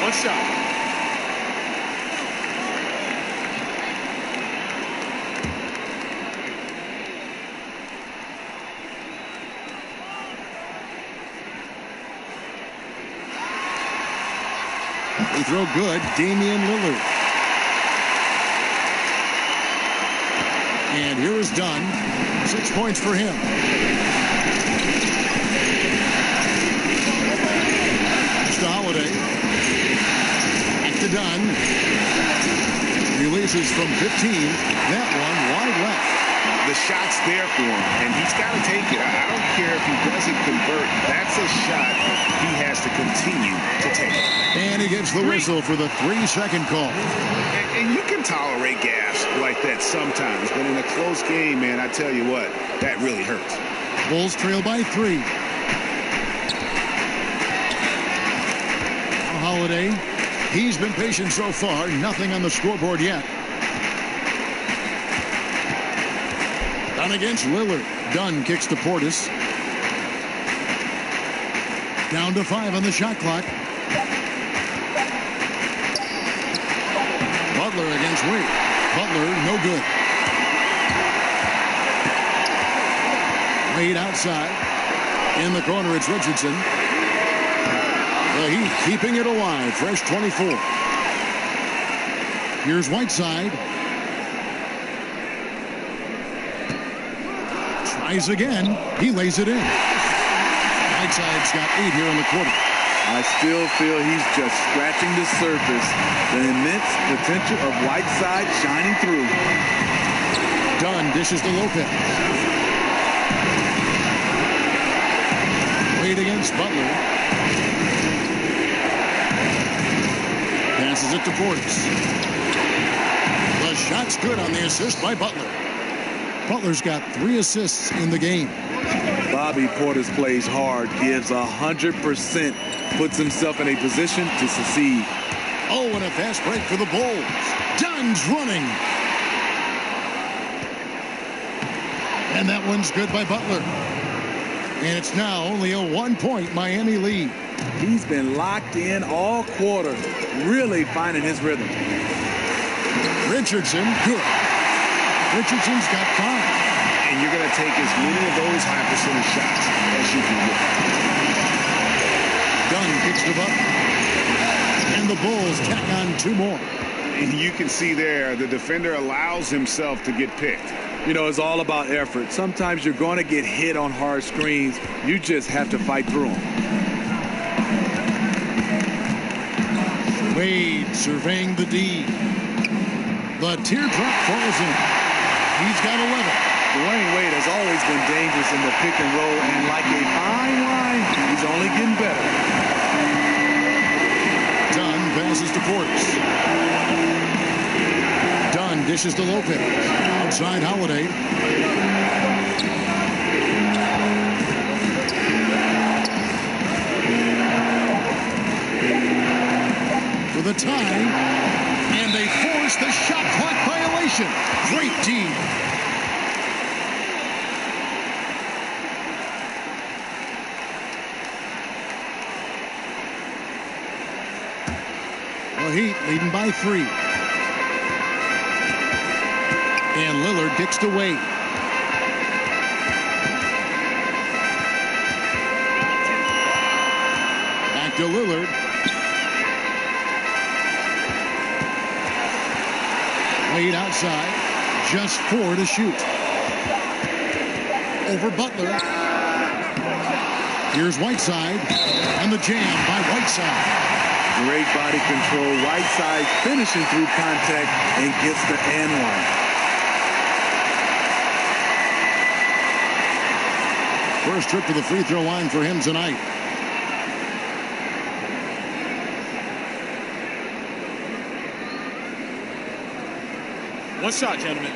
One shot. They throw good. Damian Lillard. And here is Dunn. 6 points for him. It's to Holiday. Back to Dunn. Releases from 15. That one wide left. the shot's there for him, and he's got to take it. I don't care if he doesn't convert. That's a shot he has to continue to take. And he gets the whistle for the 3-second call. And you can tolerate gaffes like that sometimes, but in a close game, man, I tell you what, that really hurts. Bulls trail by 3. Holiday, he's been patient so far. Nothing on the scoreboard yet. Dunn against Lillard. Dunn kicks to Portis. Down to 5 on the shot clock. Butler against Wade. Butler, no good. Wade outside. In the corner, it's Richardson. The Heat keeping it alive. Fresh 24. Here's Whiteside. Tries again. He lays it in. Whiteside's got 8 here in the quarter. I still feel he's just scratching the surface. The immense potential of Whiteside shining through. Dunn dishes to Lopez. Wade against Butler. Passes it to Portis. The shot's good on the assist by Butler. Butler's got 3 assists in the game. Bobby Portis plays hard, gives 100%, puts himself in a position to succeed. Oh, and a fast break for the Bulls. Dunn's running. And that one's good by Butler. And it's now only a 1-point Miami lead. He's been locked in all quarter, really finding his rhythm. Richardson, good. Richardson's got 5. And you're going to take as many of those high percentage shots as you can get. Dunn kicks to Butler. And the Bulls tack on 2 more. And you can see there, the defender allows himself to get picked. You know, it's all about effort. Sometimes you're going to get hit on hard screens. You just have to fight through them. Wade surveying the D. The teardrop falls in. He's got 11. Dwayne Wade has always been dangerous in the pick and roll, and like a fine wine, he's only getting better. Dunn passes to Portis. Dunn dishes to Lopez. Outside Holiday. For the tie, and they force the shot clock violation. Great team. The Heat leading by 3. And Lillard kicks to Wade. Back to Lillard. Wade outside. Just 4 to shoot. Over Butler. Here's Whiteside. And the jam by Whiteside. Great body control. Whiteside finishing through contact and gets the and one. First trip to the free throw line for him tonight. One shot, gentlemen.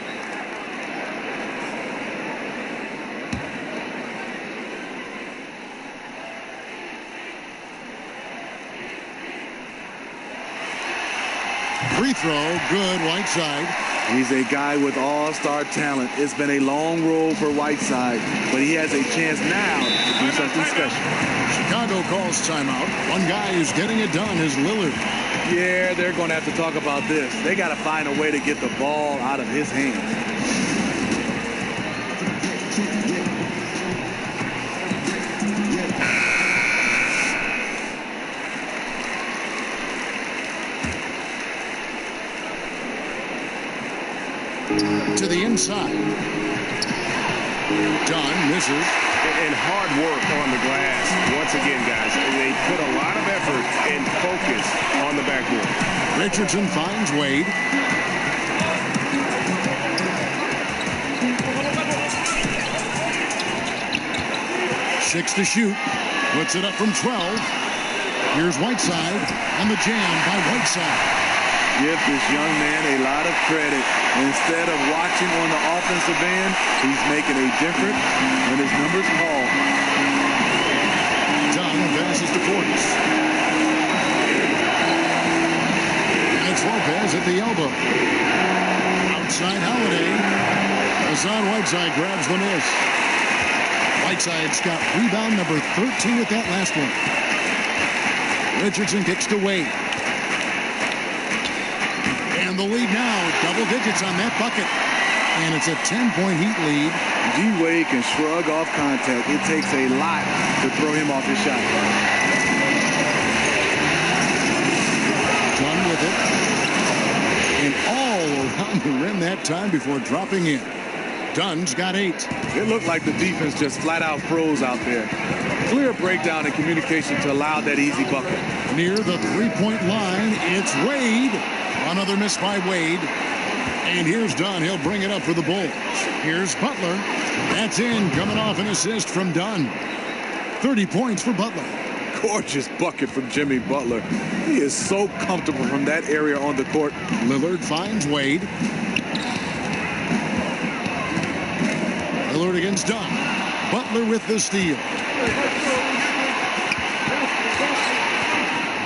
Free throw, good, Whiteside. He's a guy with all-star talent. It's been a long road for Whiteside, but he has a chance now to do something special. Chicago calls timeout. One guy who's getting it done is Lillard. Yeah, they're going to have to talk about this. They got to find a way to get the ball out of his hands. To the inside. Dunn misses. And hard work on the glass. Once again, guys, they put a lot of effort and focus on the backboard. Richardson finds Wade. 6 to shoot. Puts it up from 12. Here's Whiteside, and the jam by Whiteside. Give this young man a lot of credit. Instead of watching on the offensive end, he's making a difference when his number's called. Dunn passes to Portis. And it's Lopez at the elbow. Outside Holiday. Hassan Whiteside grabs the miss. Whiteside's got rebound number 13 with that last one. Richardson kicks to Wade. And the lead now, double digits on that bucket. And it's a 10-point Heat lead. D-Wade can shrug off contact. It takes a lot to throw him off his shot. Dunn with it. And all around the rim that time before dropping in. Dunn's got 8. It looked like the defense just flat out froze out there. Clear breakdown in communication to allow that easy bucket. Near the three-point line, it's Wade. Another miss by Wade. And here's Dunn. He'll bring it up for the Bulls. Here's Butler. That's in, coming off an assist from Dunn. 30 points for Butler. Gorgeous bucket from Jimmy Butler. He is so comfortable from that area on the court. Lillard finds Wade. Lillard against Dunn. Butler with the steal.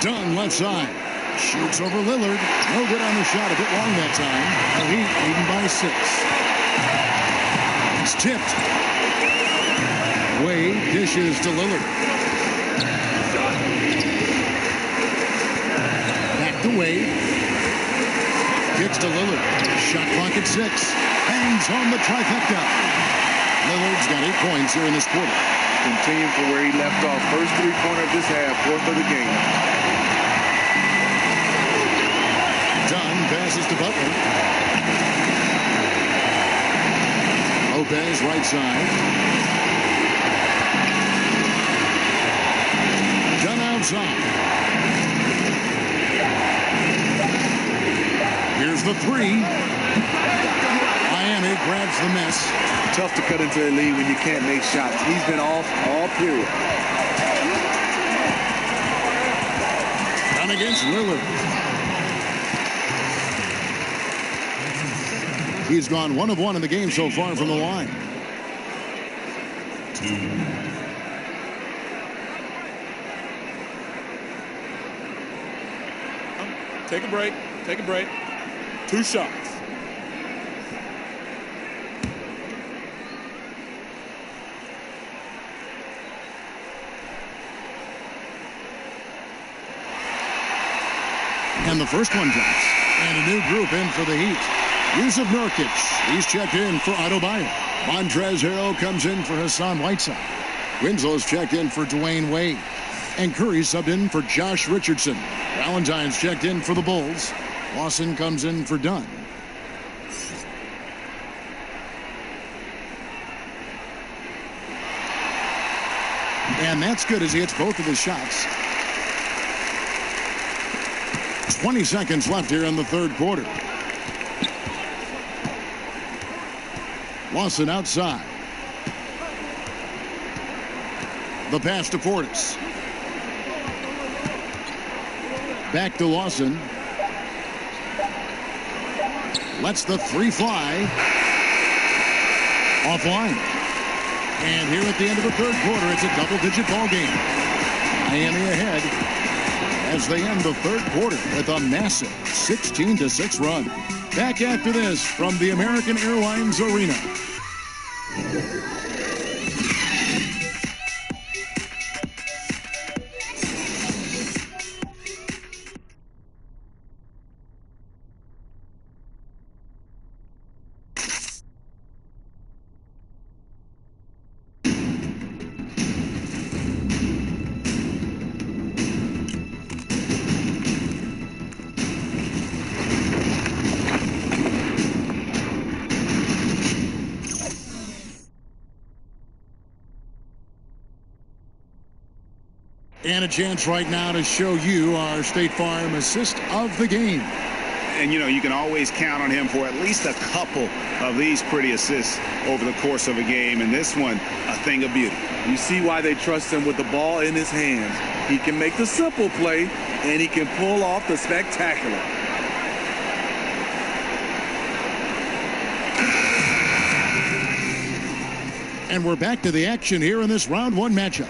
Dunn left side. Shoots over Lillard. No good on the shot. A bit long that time. The Heat leading by 6. It's tipped. Wade dishes to Lillard. Back to Wade. Kicks to Lillard. Shot clock at 6. Hangs home the trifecta. Lillard's got 8 points here in this quarter. Continuing from where he left off. First three-pointer of this half, fourth of the game. Dunn passes to Butler. Lopez right side. Dunn outside. Here's the 3. Miami grabs the miss. Tough to cut into the lead when you can't make shots. He's been off all period. Dunn against Lillard. He's gone 1 of 1 in the game so far from the line. Take a break. Take a break. 2 shots. And the first one drops. And a new group in for the Heat. Yusuf Nurkic, he's checked in for Adebayo. Montrezl Harrell comes in for Hassan Whiteside. Winslow's checked in for Dwayne Wade. And Curry subbed in for Josh Richardson. Valentine's checked in for the Bulls. Lawson comes in for Dunn. And that's good as he hits both of his shots. 20 seconds left here in the third quarter. Lawson outside. The pass to Portis. Back to Lawson. Lets the 3 fly. Offline. And here at the end of the third quarter, it's a double-digit ball game. Miami ahead as they end the third quarter with a massive 16-6 run. Back after this from the American Airlines Arena. And a chance right now to show you our State Farm assist of the game. And, you know, you can always count on him for at least a couple of these pretty assists over the course of a game. And this one, a thing of beauty. You see why they trust him with the ball in his hands. He can make the simple play, and he can pull off the spectacular. And we're back to the action here in this round one matchup.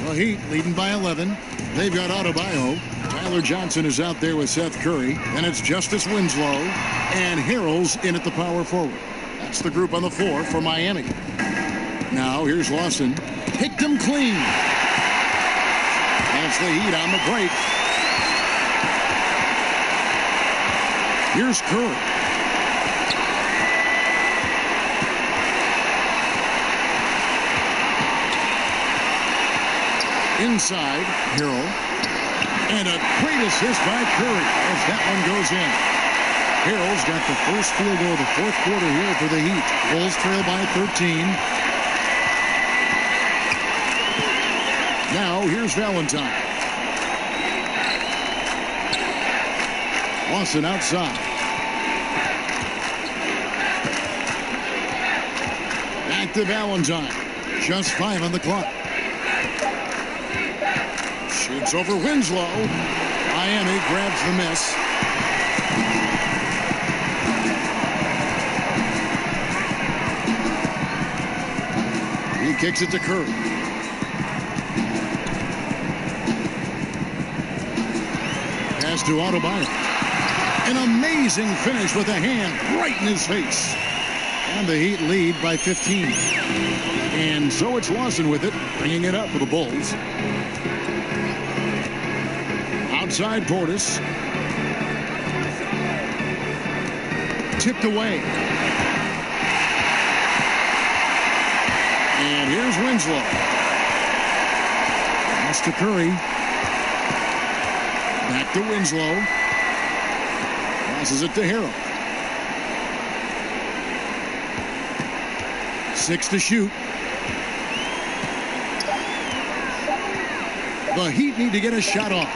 The Heat leading by 11. They've got Adebayo. Tyler Johnson is out there with Seth Curry. And it's Justice Winslow and Harrell's in at the power forward. That's the group on the floor for Miami. Now here's Lawson. Picked him clean. That's the Heat on the break. Here's Curry. Inside, Harrell. And a great assist by Curry as that one goes in. Harrell's got the first field goal of the fourth quarter here for the Heat. Bulls trail by 13. Now, here's Valentine. Lawson outside. Back to Valentine. Just 5 on the clock. Shoots over Winslow. Miami grabs the miss. He kicks it to Curry. Pass to Adebayo. An amazing finish with a hand right in his face. And the Heat lead by 15. And so it's Lawson with it, bringing it up for the Bulls. Outside Portis. Tipped away. And here's Winslow. Pass to Curry. Back to Winslow. Passes it to Harrell. 6 to shoot. The Heat need to get a shot off.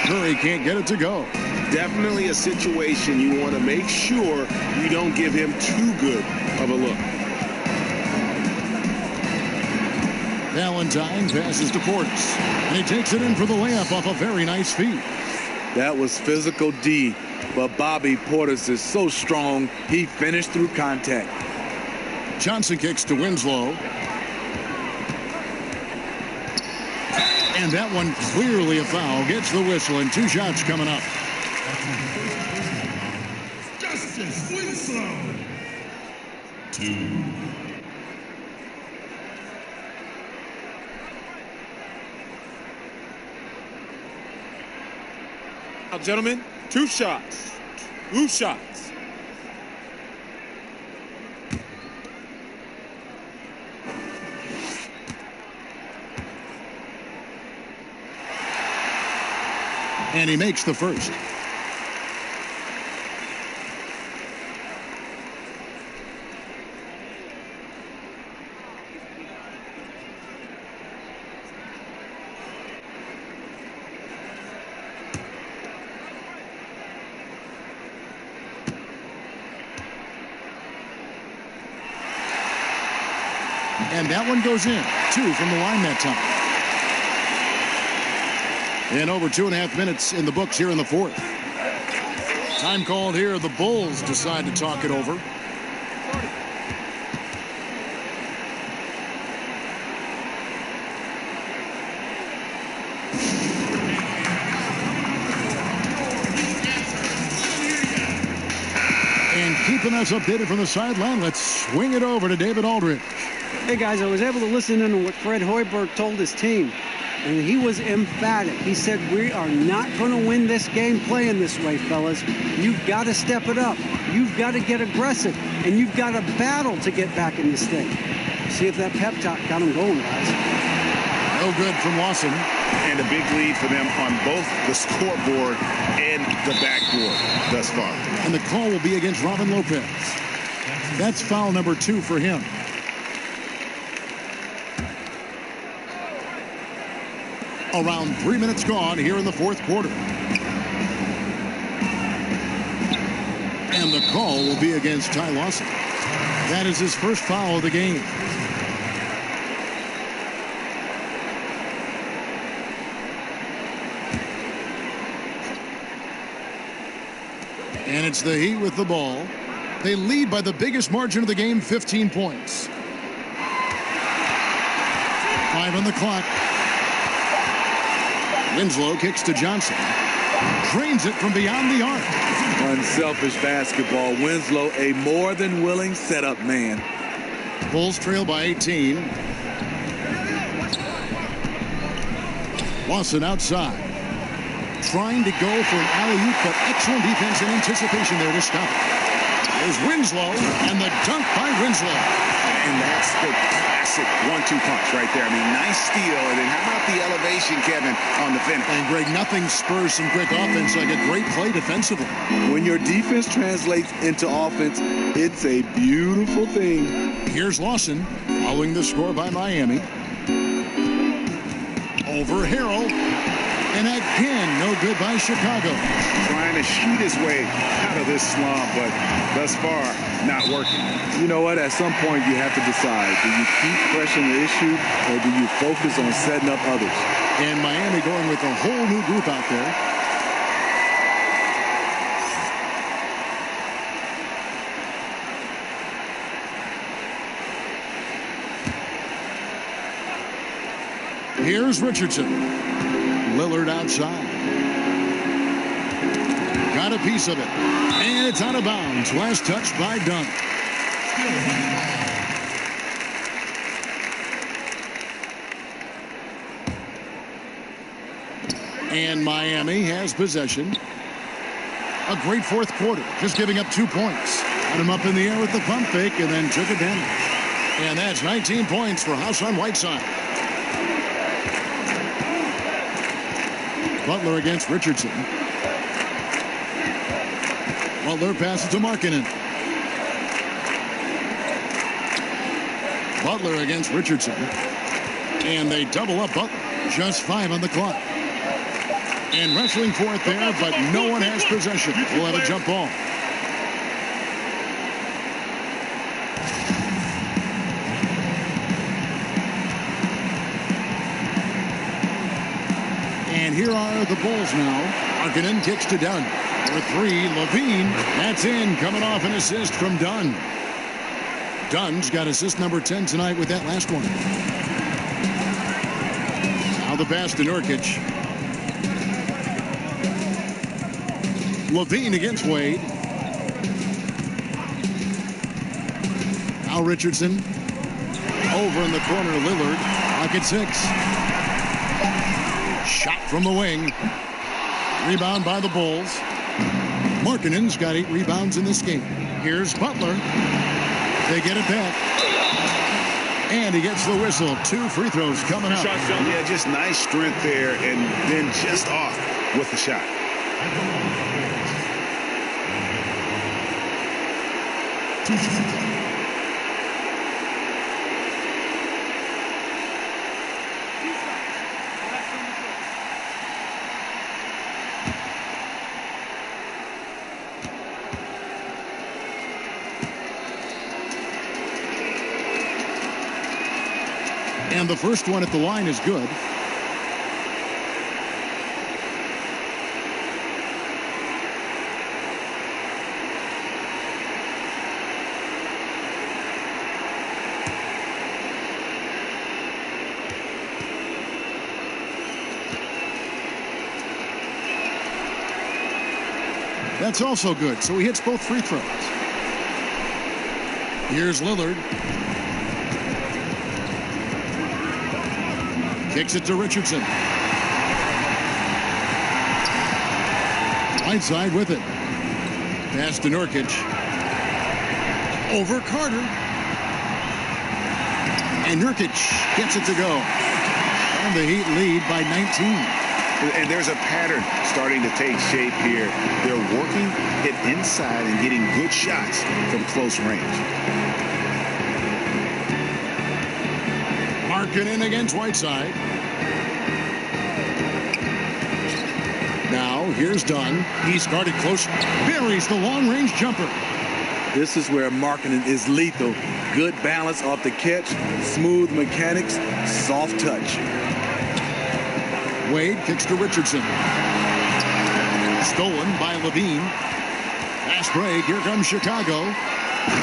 Curry can't get it to go. Definitely a situation you want to make sure you don't give him too good of a look. Valentine passes to Portis. And he takes it in for the layup off a very nice feed. That was physical D, but Bobby Portis is so strong, he finished through contact. Johnson kicks to Winslow. And that one clearly a foul. Gets the whistle and 2 shots coming up. Justice Winslow. 2. Now, gentlemen, 2 shots. 2 shots. And he makes the first. And that one goes in. 2 from the line that time. And over 2.5 minutes in the books here in the fourth. Time called here. The Bulls decide to talk it over. And keeping us updated from the sideline, let's swing it over to David Aldridge. Hey, guys, I was able to listen in on what Fred Hoiberg told his team. And he was emphatic. He said, we are not going to win this game playing this way, fellas. You've got to step it up. You've got to get aggressive. And you've got to battle to get back in this thing. See if that pep talk got him going, guys. No good from Lawson. And a big lead for them on both the scoreboard and the backboard thus far. And the call will be against Robin Lopez. That's foul number 2 for him. Around 3 minutes gone here in the fourth quarter. And the call will be against Ty Lawson. That is his first foul of the game. And it's the Heat with the ball. They lead by the biggest margin of the game, 15 points. 5 on the clock. Winslow kicks to Johnson. Drains it from beyond the arc. Unselfish basketball. Winslow, a more than willing setup man. Bulls trail by 18. Lawson outside. Trying to go for an alley-oop, but excellent defense and anticipation there to stop it. There's Winslow, and the dunk by Winslow. And that's the classic 1-2 punch right there. I mean, nice steal. And then how about the elevation, Kevin, on the finish? And Greg, nothing spurs some quick offense like a great play defensively. When your defense translates into offense, it's a beautiful thing. Here's Lawson, following the score by Miami. Over Harrell. And again, no good by Chicago. Trying to shoot his way out of this slump, but thus far, not working. You know what? At some point, you have to decide. Do you keep pressing the issue, or do you focus on setting up others? And Miami going with a whole new group out there. Here's Richardson. Lillard outside. Got a piece of it. And it's out of bounds. Last touch by Dunn. And Miami has possession. A great fourth quarter. Just giving up 2 points. Got him up in the air with the pump fake and then took advantage. And that's 19 points for Hassan Whiteside. Butler against Richardson. Butler passes to Markkanen. Butler against Richardson. And they double up Butler. Just 5 on the clock. And wrestling for it there, but no one has possession. We'll have a jump ball. And here are the Bulls now. Markkanen kicks to Dunn. For 3, Levine. That's in. Coming off an assist from Dunn. Dunn's got assist number 10 tonight with that last one. Now the pass to Nurkic. Levine against Wade. Now Richardson. Over in the corner, Lillard. Pocket 6. Shot from the wing. Rebound by the Bulls. Markkanen's got 8 rebounds in this game. Here's Butler. They get it back. And he gets the whistle. 2 free throws coming up. Yeah, just nice strength there and then just off with the shot. And the first one at the line is good. That's also good. So he hits both free throws. Here's Lillard. Kicks it to Richardson. Whiteside with it. Pass to Nurkic. Over Carter. And Nurkic gets it to go. And the Heat lead by 19. And there's a pattern starting to take shape here. They're working it inside and getting good shots from close range. Markkanen against Whiteside. Now here's Dunn. He's guarded close. Buries the long-range jumper. This is where Markkanen is lethal. Good balance off the catch, smooth mechanics, soft touch. Wade kicks to Richardson. Stolen by Levine. Fast break. Here comes Chicago.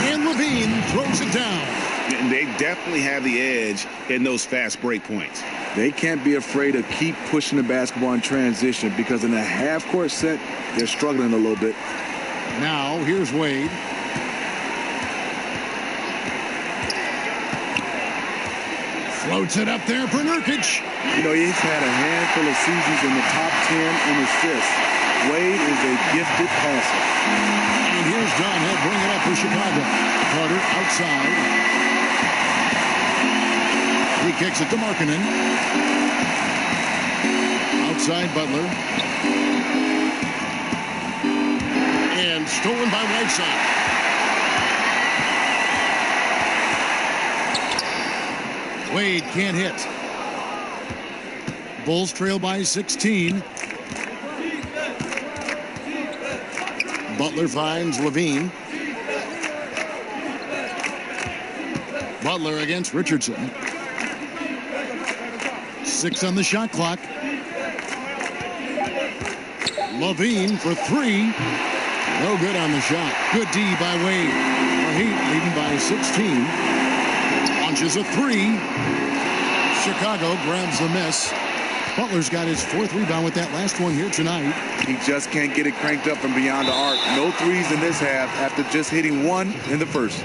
And Levine throws it down. And they definitely have the edge in those fast break points. They can't be afraid to keep pushing the basketball in transition because in a half-court set, they're struggling a little bit. Now, here's Wade. Floats it up there for Nurkic. You know, he's had a handful of seasons in the top 10 in assists. Wade is a gifted passer. And here's Dunn. He'll bring it up for Chicago. Carter outside. He kicks it to Markkanen. Outside Butler. And stolen by Whiteside. Wade can't hit. Bulls trail by 16. Butler finds Levine. Butler against Richardson. 6 on the shot clock. Levine for 3. No good on the shot. Good D by Wade. The Heat leading by 16. Launches a 3. Chicago grabs the miss. Butler's got his 4th rebound with that last one here tonight. He just can't get it cranked up from beyond the arc. No threes in this half after just hitting 1 in the first.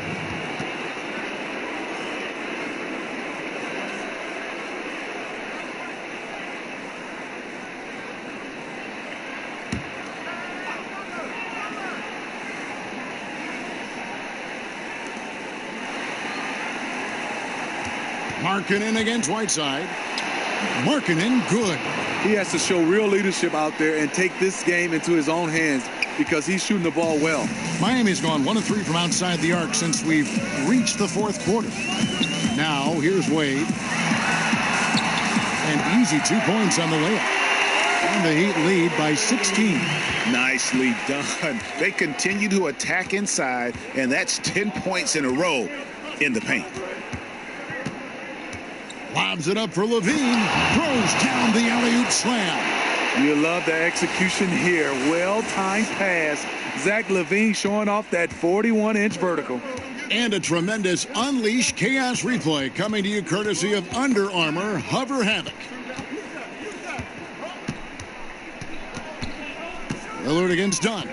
Markkanen against Whiteside. Markkanen good. He has to show real leadership out there and take this game into his own hands because he's shooting the ball well. Miami's gone 1 of 3 from outside the arc since we've reached the 4th quarter. Now here's Wade. An easy 2 points on the layup. And the Heat lead by 16. Nicely done. They continue to attack inside, and that's 10 points in a row in the paint. Lobs it up for Levine. Throws down the alley-oop slam. You love the execution here. Well-timed pass. Zach LaVine showing off that 41-inch vertical. And a tremendous Unleash Chaos replay coming to you courtesy of Under Armour Hover Havoc. Lillard against Dunn.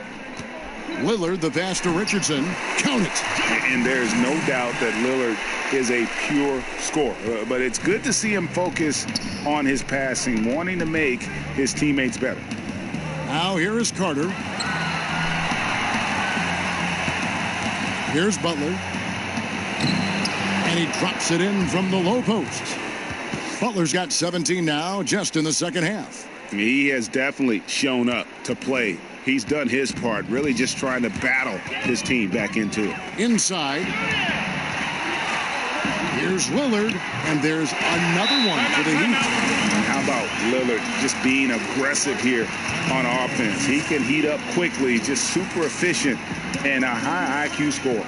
Lillard the pass to Richardson. Count it. And there's no doubt that Lillard is a pure scorer. But it's good to see him focus on his passing, wanting to make his teammates better. Now here is Carter. Here's Butler. And he drops it in from the low post. Butler's got 17 now, just in the second half. He has definitely shown up to play. He's done his part, really just trying to battle his team back into it. Inside. Here's Lillard, and there's another one for the Heat. How about Lillard just being aggressive here on offense? He can heat up quickly, just super efficient, and a high IQ scorer.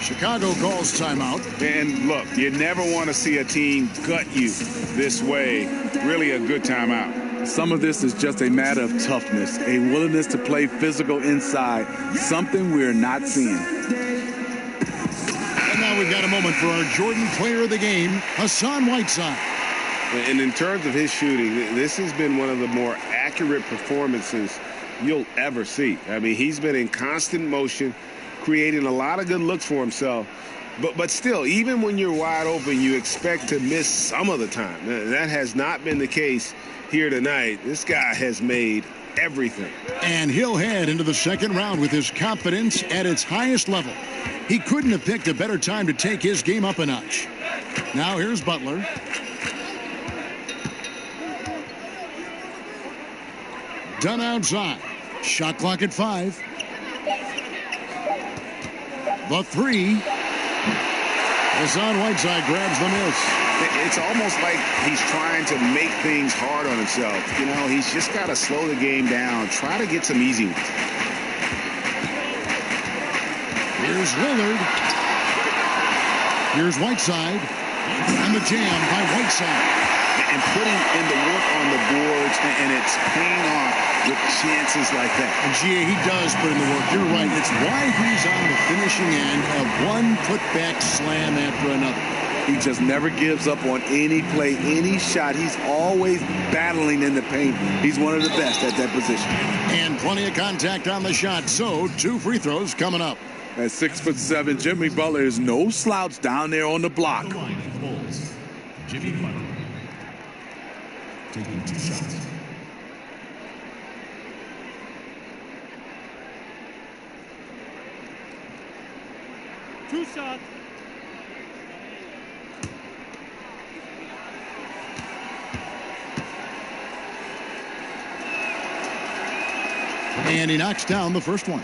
Chicago calls timeout. And look, you never want to see a team gut you this way. Really a good timeout. Some of this is just a matter of toughness, a willingness to play physical inside, something we're not seeing. And now we've got a moment for our Jordan player of the game, Hassan Whiteside. And in terms of his shooting, this has been one of the more accurate performances you'll ever see. I mean, he's been in constant motion, creating a lot of good looks for himself. But still, even when you're wide open, you expect to miss some of the time. That has not been the case here tonight. This guy has made everything. And he'll head into the second round with his confidence at its highest level. He couldn't have picked a better time to take his game up a notch. Now here's Butler. Done outside. Shot clock at 5. The 3. Hassan Whiteside grabs the miss. It's almost like he's trying to make things hard on himself. You know, he's just got to slow the game down, try to get some easy ones. Here's Lillard. Here's Whiteside. And the jam by Whiteside. And putting in the work on the boards, and it's paying off with chances like that. And G.A., he does put in the work. You're right. It's why he's on the finishing end of one putback slam after another. He just never gives up on any play, any shot. He's always battling in the paint. He's one of the best at that position. And plenty of contact on the shot. So 2 free throws coming up. At 6'7", Jimmy Butler is no slouch down there on the block. The line for Bulls. Jimmy Butler. Taking 2 shots. Two shots. And he knocks down the first one.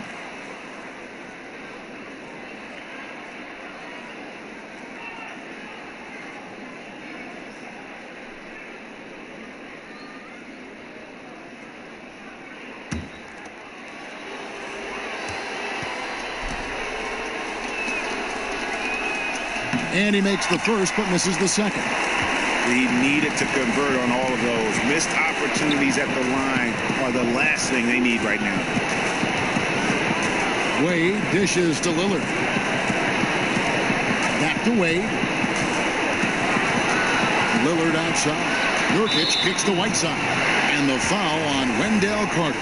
And he makes the first, but misses the second. He needed to convert on all of those. Missed opportunities at the line are the last thing they need right now. Wade dishes to Lillard. Back to Wade. Lillard outside. Nurkic kicks to Whiteside. And the foul on Wendell Carter.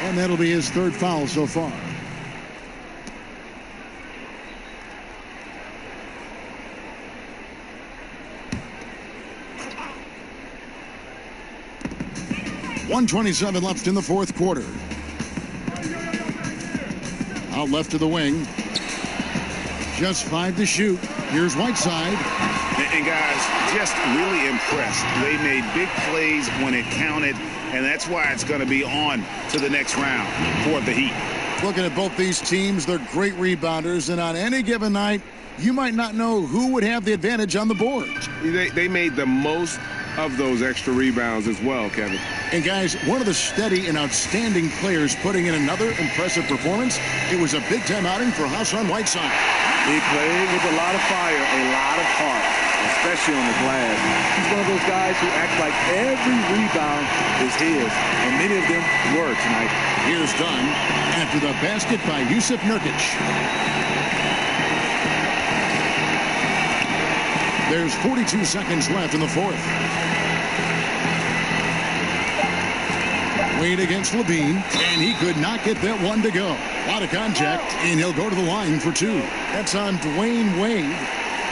And that'll be his 3rd foul so far. .127 left in the 4th quarter. Out left to the wing. Just 5 to shoot. Here's Whiteside. And guys, just really impressed. They made big plays when it counted, and that's why it's going to be on to the next round for the Heat. Looking at both these teams, they're great rebounders, and on any given night, you might not know who would have the advantage on the boards. They made the most of those extra rebounds as well, Kevin. And guys, one of the steady and outstanding players putting in another impressive performance. It was a big-time outing for Hassan Whiteside. He played with a lot of fire, a lot of heart, especially on the glass. He's one of those guys who acts like every rebound is his, and many of them were tonight. Here's Dunn after the basket by Jusuf Nurkic. There's 42 seconds left in the 4th. Wade against Levine, and he could not get that one to go. A lot of contact, and he'll go to the line for 2. That's on Dwayne Wade.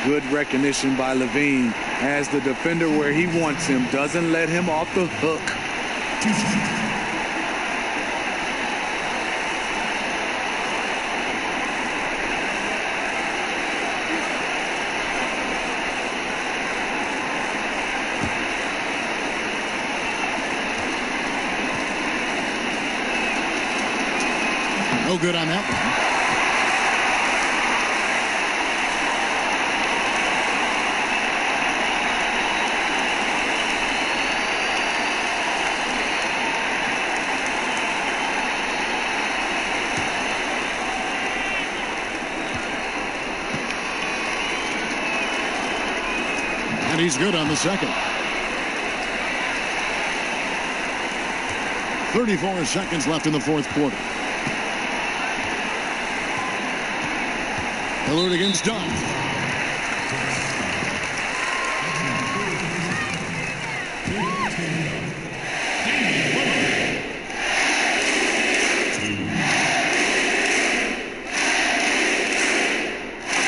Good recognition by Levine. Has the defender where he wants him. Doesn't let him off the hook. No good on that one. And he's good on the second. 34 seconds left in the 4th quarter. Lillard against Dunn.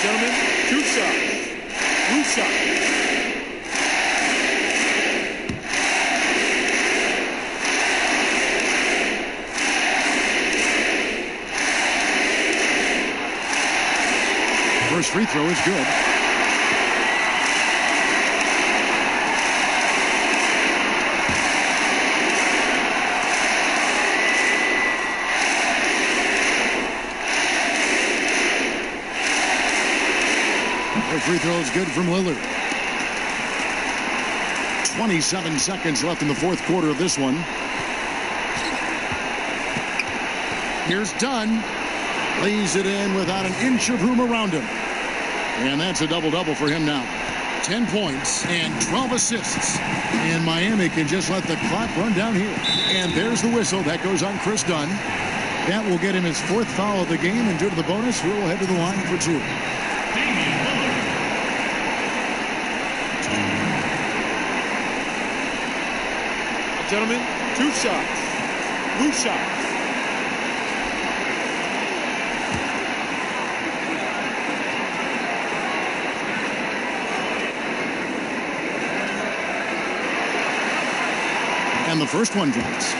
Gentlemen, 2 shots. 2 shots. First free throw is good. The free throw is good from Lillard. 27 seconds left in the fourth quarter of this one. Here's Dunn. Lays it in without an inch of room around him. And that's a double-double for him now. 10 points and 12 assists. And Miami can just let the clock run down here. And there's the whistle. That goes on Chris Dunn. That will get him his fourth foul of the game. And due to the bonus, he will head to the line for 2. Gentlemen, 2 shots. Loose shots. And the first one drops.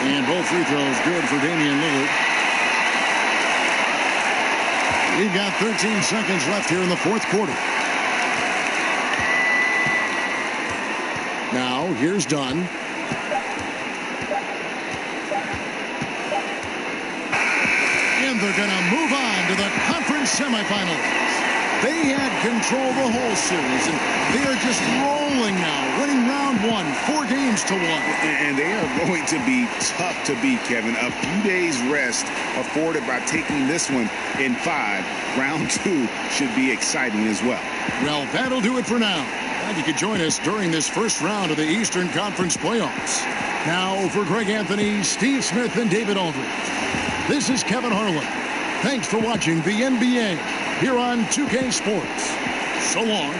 And both free throws good for Damian Lillard. We've got 13 seconds left here in the fourth quarter. Now, here's Dunn. And they're going to move on to the conference semifinals. They had control the whole series, and they are just rolling now, winning round 1, 4 games to 1. And they are going to be tough to beat, Kevin. A few days rest afforded by taking this one in 5. Round 2 should be exciting as well. Well, that'll do it for now. Glad you could join us during this first round of the Eastern Conference playoffs. Now for Greg Anthony, Steve Smith, and David Aldridge. This is Kevin Harlan. Thanks for watching the NBA here on 2K Sports. So long.